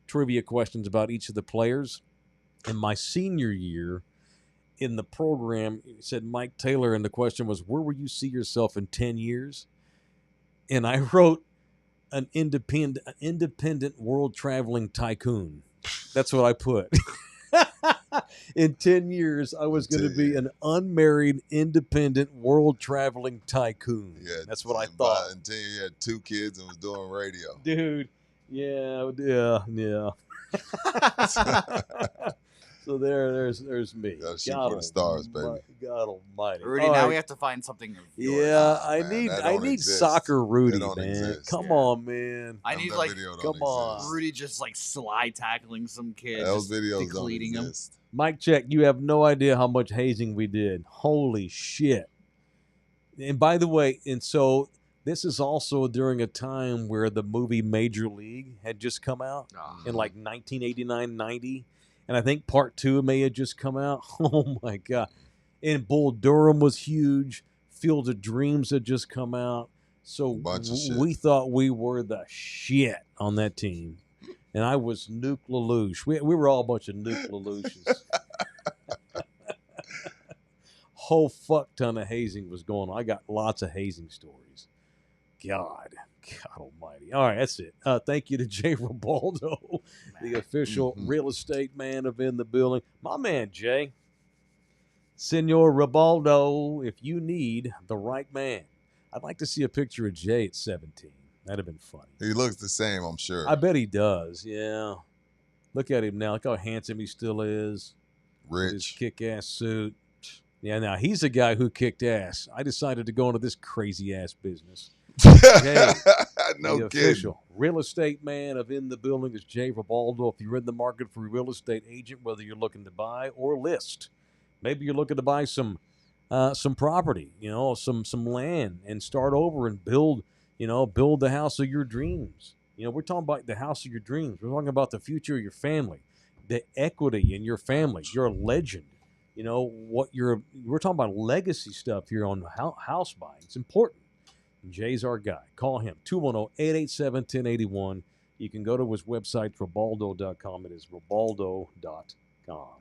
trivia questions about each of the players. In my senior year, in the program, it said Mike Taylor, and the question was, where will you see yourself in 10 years? And I wrote an independent world traveling tycoon. That's what I put. In 10 years, I was going to be an unmarried, independent, world-traveling tycoon. Yeah, that's what I thought. Until you had 2 kids and was doing radio. Dude, yeah. So there's me. Gotta shoot for the stars, baby. God almighty. Rudy, now we have to find something of yours. Yeah, I need soccer Rudy, man. Exist. Come on, man. I need come on. Rudy just slide tackling some kid. Those videos don't exist. Mike check, you have no idea how much hazing we did. Holy shit. And by the way, so this is also during a time where the movie Major League had just come out in 1989, 90. And I think part 2 may have just come out. Oh, my God. And Bull Durham was huge. Field of Dreams had just come out. So we thought we were the shit on that team. And I was Nuke Lelouch. We were all a bunch of Nuke Lelouches. Whole fuck ton of hazing was going on. I got lots of hazing stories. God almighty. All right, that's it. Thank you to Jay Ribaldo, the official real estate man of In the Building. My man, Jay. Senor Ribaldo, if you need the right man. I'd like to see a picture of Jay at 17. That'd have been funny. He looks the same, I'm sure. I bet he does, yeah. Look at him now. Look how handsome he still is. Rich. His kick-ass suit. Yeah, now he's a guy who kicked ass. I decided to go into this crazy-ass business. Jay, No the kidding. official real estate man of In the Building is Jay Ribaldo. If you're in the market for a real estate agent, whether you're looking to buy or list, maybe you're looking to buy some property, some land, and start over and build the house of your dreams. We're talking about the house of your dreams. We're talking about the future of your family, the equity in your family. You're a legend. We're talking about legacy stuff here on house buying. It's important. And Jay's our guy. Call him, 210-887-1081. You can go to his website, Ribaldo.com. It is Ribaldo.com. All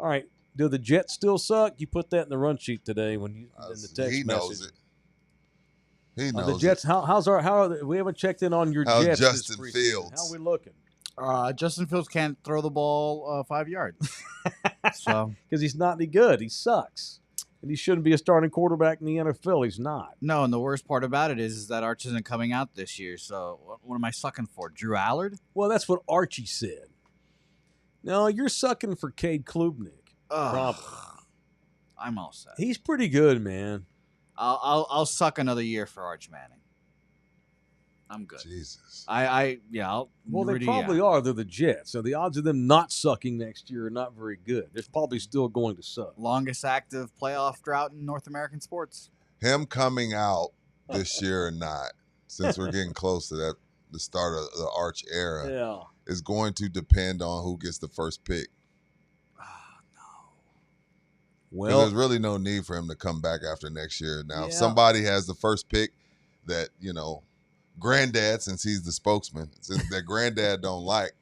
right. Do the Jets still suck? You put that in the run sheet today when you in the text he knows message. it. He knows the Jets. it. How are they? We haven't checked in on your How's Jets. Justin this preseason. Fields? How are we looking? Justin Fields can't throw the ball 5 yards. So because he's not any good. He sucks, and he shouldn't be a starting quarterback in the NFL. He's not. No, and the worst part about it is that Arch isn't coming out this year. So what am I sucking for? Drew Allard? Well, that's what Archie said. No, you're sucking for Cade Klubnik. Probably. I'm all set. He's pretty good, man. I'll suck another year for Arch Manning. I'm good. Jesus. Well, they probably are. They're the Jets. So the odds of them not sucking next year are not very good. They're probably still going to suck. Longest active playoff drought in North American sports. Him coming out this year or not, since we're getting close to the start of the Arch era, is going to depend on who gets the first pick. Well, there's really no need for him to come back after next year. Now, if somebody has the first pick that, granddad, since he's the spokesman, since that granddad don't like,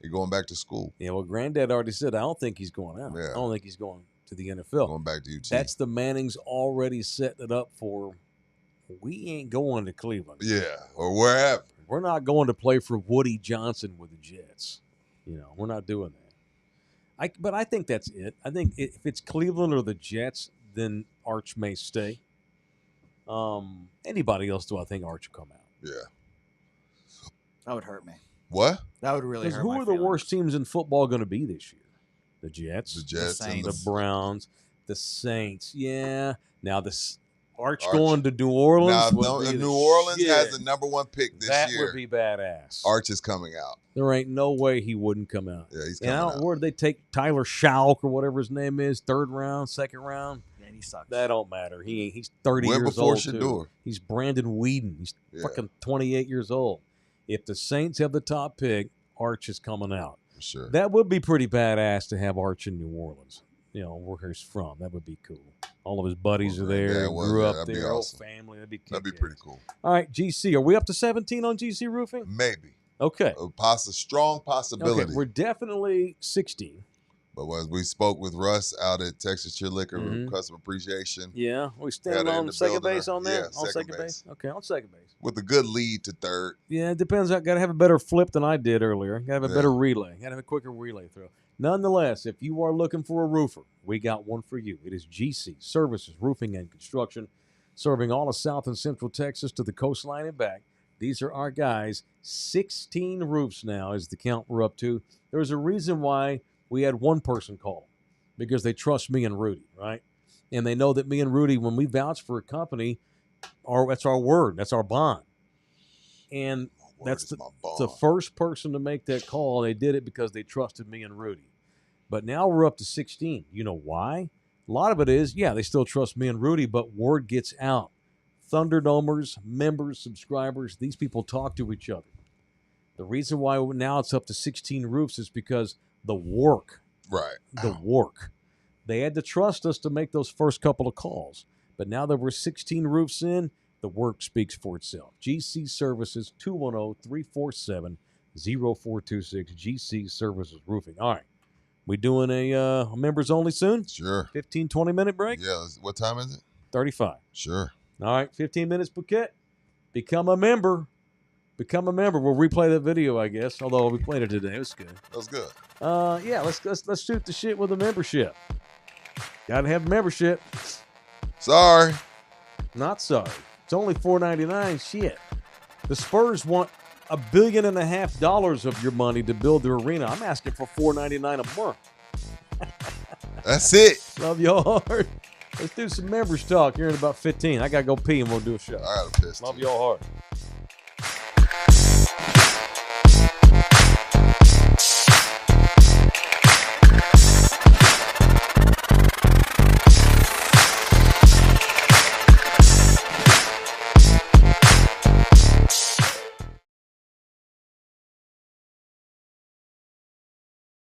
he's going back to school. Yeah, well, granddad already said, I don't think he's going out. Yeah. I don't think he's going to the NFL. Going back to UT. That's the Mannings already setting it up for, we ain't going to Cleveland. Yeah, or wherever. We're not going to play for Woody Johnson with the Jets. We're not doing that. But I think that's it. I think if it's Cleveland or the Jets, then Arch may stay. Anybody else, do I think Arch will come out? Yeah. That would hurt me. What? That would really hurt who my are the feelings. worst teams in football going to be this year? The Jets. The Jets. Saints. And The Browns. The Saints. Yeah. Now, Arch going to New Orleans. Now, would be the New Orleans shit. has the number one pick this That year. would be badass. Arch is coming out. There ain't no way he wouldn't come out. Yeah, he's coming out. Where did they take Tyler Schauk or whatever his name is? Third round, second round? Yeah, he sucks. That don't matter. He's 30 Went years before old, Shador. too. He's Brandon Whedon. He's fucking 28 years old. If the Saints have the top pick, Arch is coming out. For sure. That would be pretty badass to have Arch in New Orleans. Where he's from. That would be cool. All of his buddies are there. Grew up that'd be there. awesome. Whole family. That'd be pretty cool. All right, GC. Are we up to 17 on GC Roofing? Maybe. Okay. A strong possibility. Okay, we're definitely 16. But as we spoke with Russ out at Texas Cheer Liquor Mhm. Customer Appreciation, Yeah, we Had stand it in on the second building, base on that? yeah, On second second base. base? Okay, on second base. with a good lead to third. Yeah, it depends. I got to have a better flip than I did earlier. Got to have a Yeah. better relay. Got to have a quicker relay throw. Nonetheless, if you are looking for a roofer, we got one for you. It is GC Services Roofing and Construction, serving all of South and Central Texas to the coastline and back. These are our guys. 16 roofs now is the count we're up to. There's a reason why we had one person call, because they trust me and Rudy, right? And they know that me and Rudy, when we vouch for a company, that's our word. That's our bond. And that's the first person to make that call. They did it because they trusted me and Rudy. But now we're up to 16. You know why? A lot of it is, they still trust me and Rudy, but word gets out. Thunderdomers, members, subscribers, these people talk to each other. The reason why now it's up to 16 roofs is because the work. Right. The work. They had to trust us to make those first couple of calls. But now that we're 16 roofs in, the work speaks for itself. GC Services, 210-347-0426. GC Services Roofing. All right. We doing a members only soon? Sure. 15, 20-minute break? Yeah. What time is it? 35. Sure. All right. 15 minutes, Bouquet. Become a member. Become a member. We'll replay that video, I guess. Although we played it today. It was good. That was good. Let's shoot the shit with a membership. Got to have a membership. Sorry. Not sorry. It's only $4.99. Shit. The Spurs want $1.5 billion of your money to build their arena. I'm asking for $4.99 a month. That's it. Love you hard. Let's do some members talk here in about 15. I got to go pee and we'll do a show. I got to piss. Love too. y'all hard.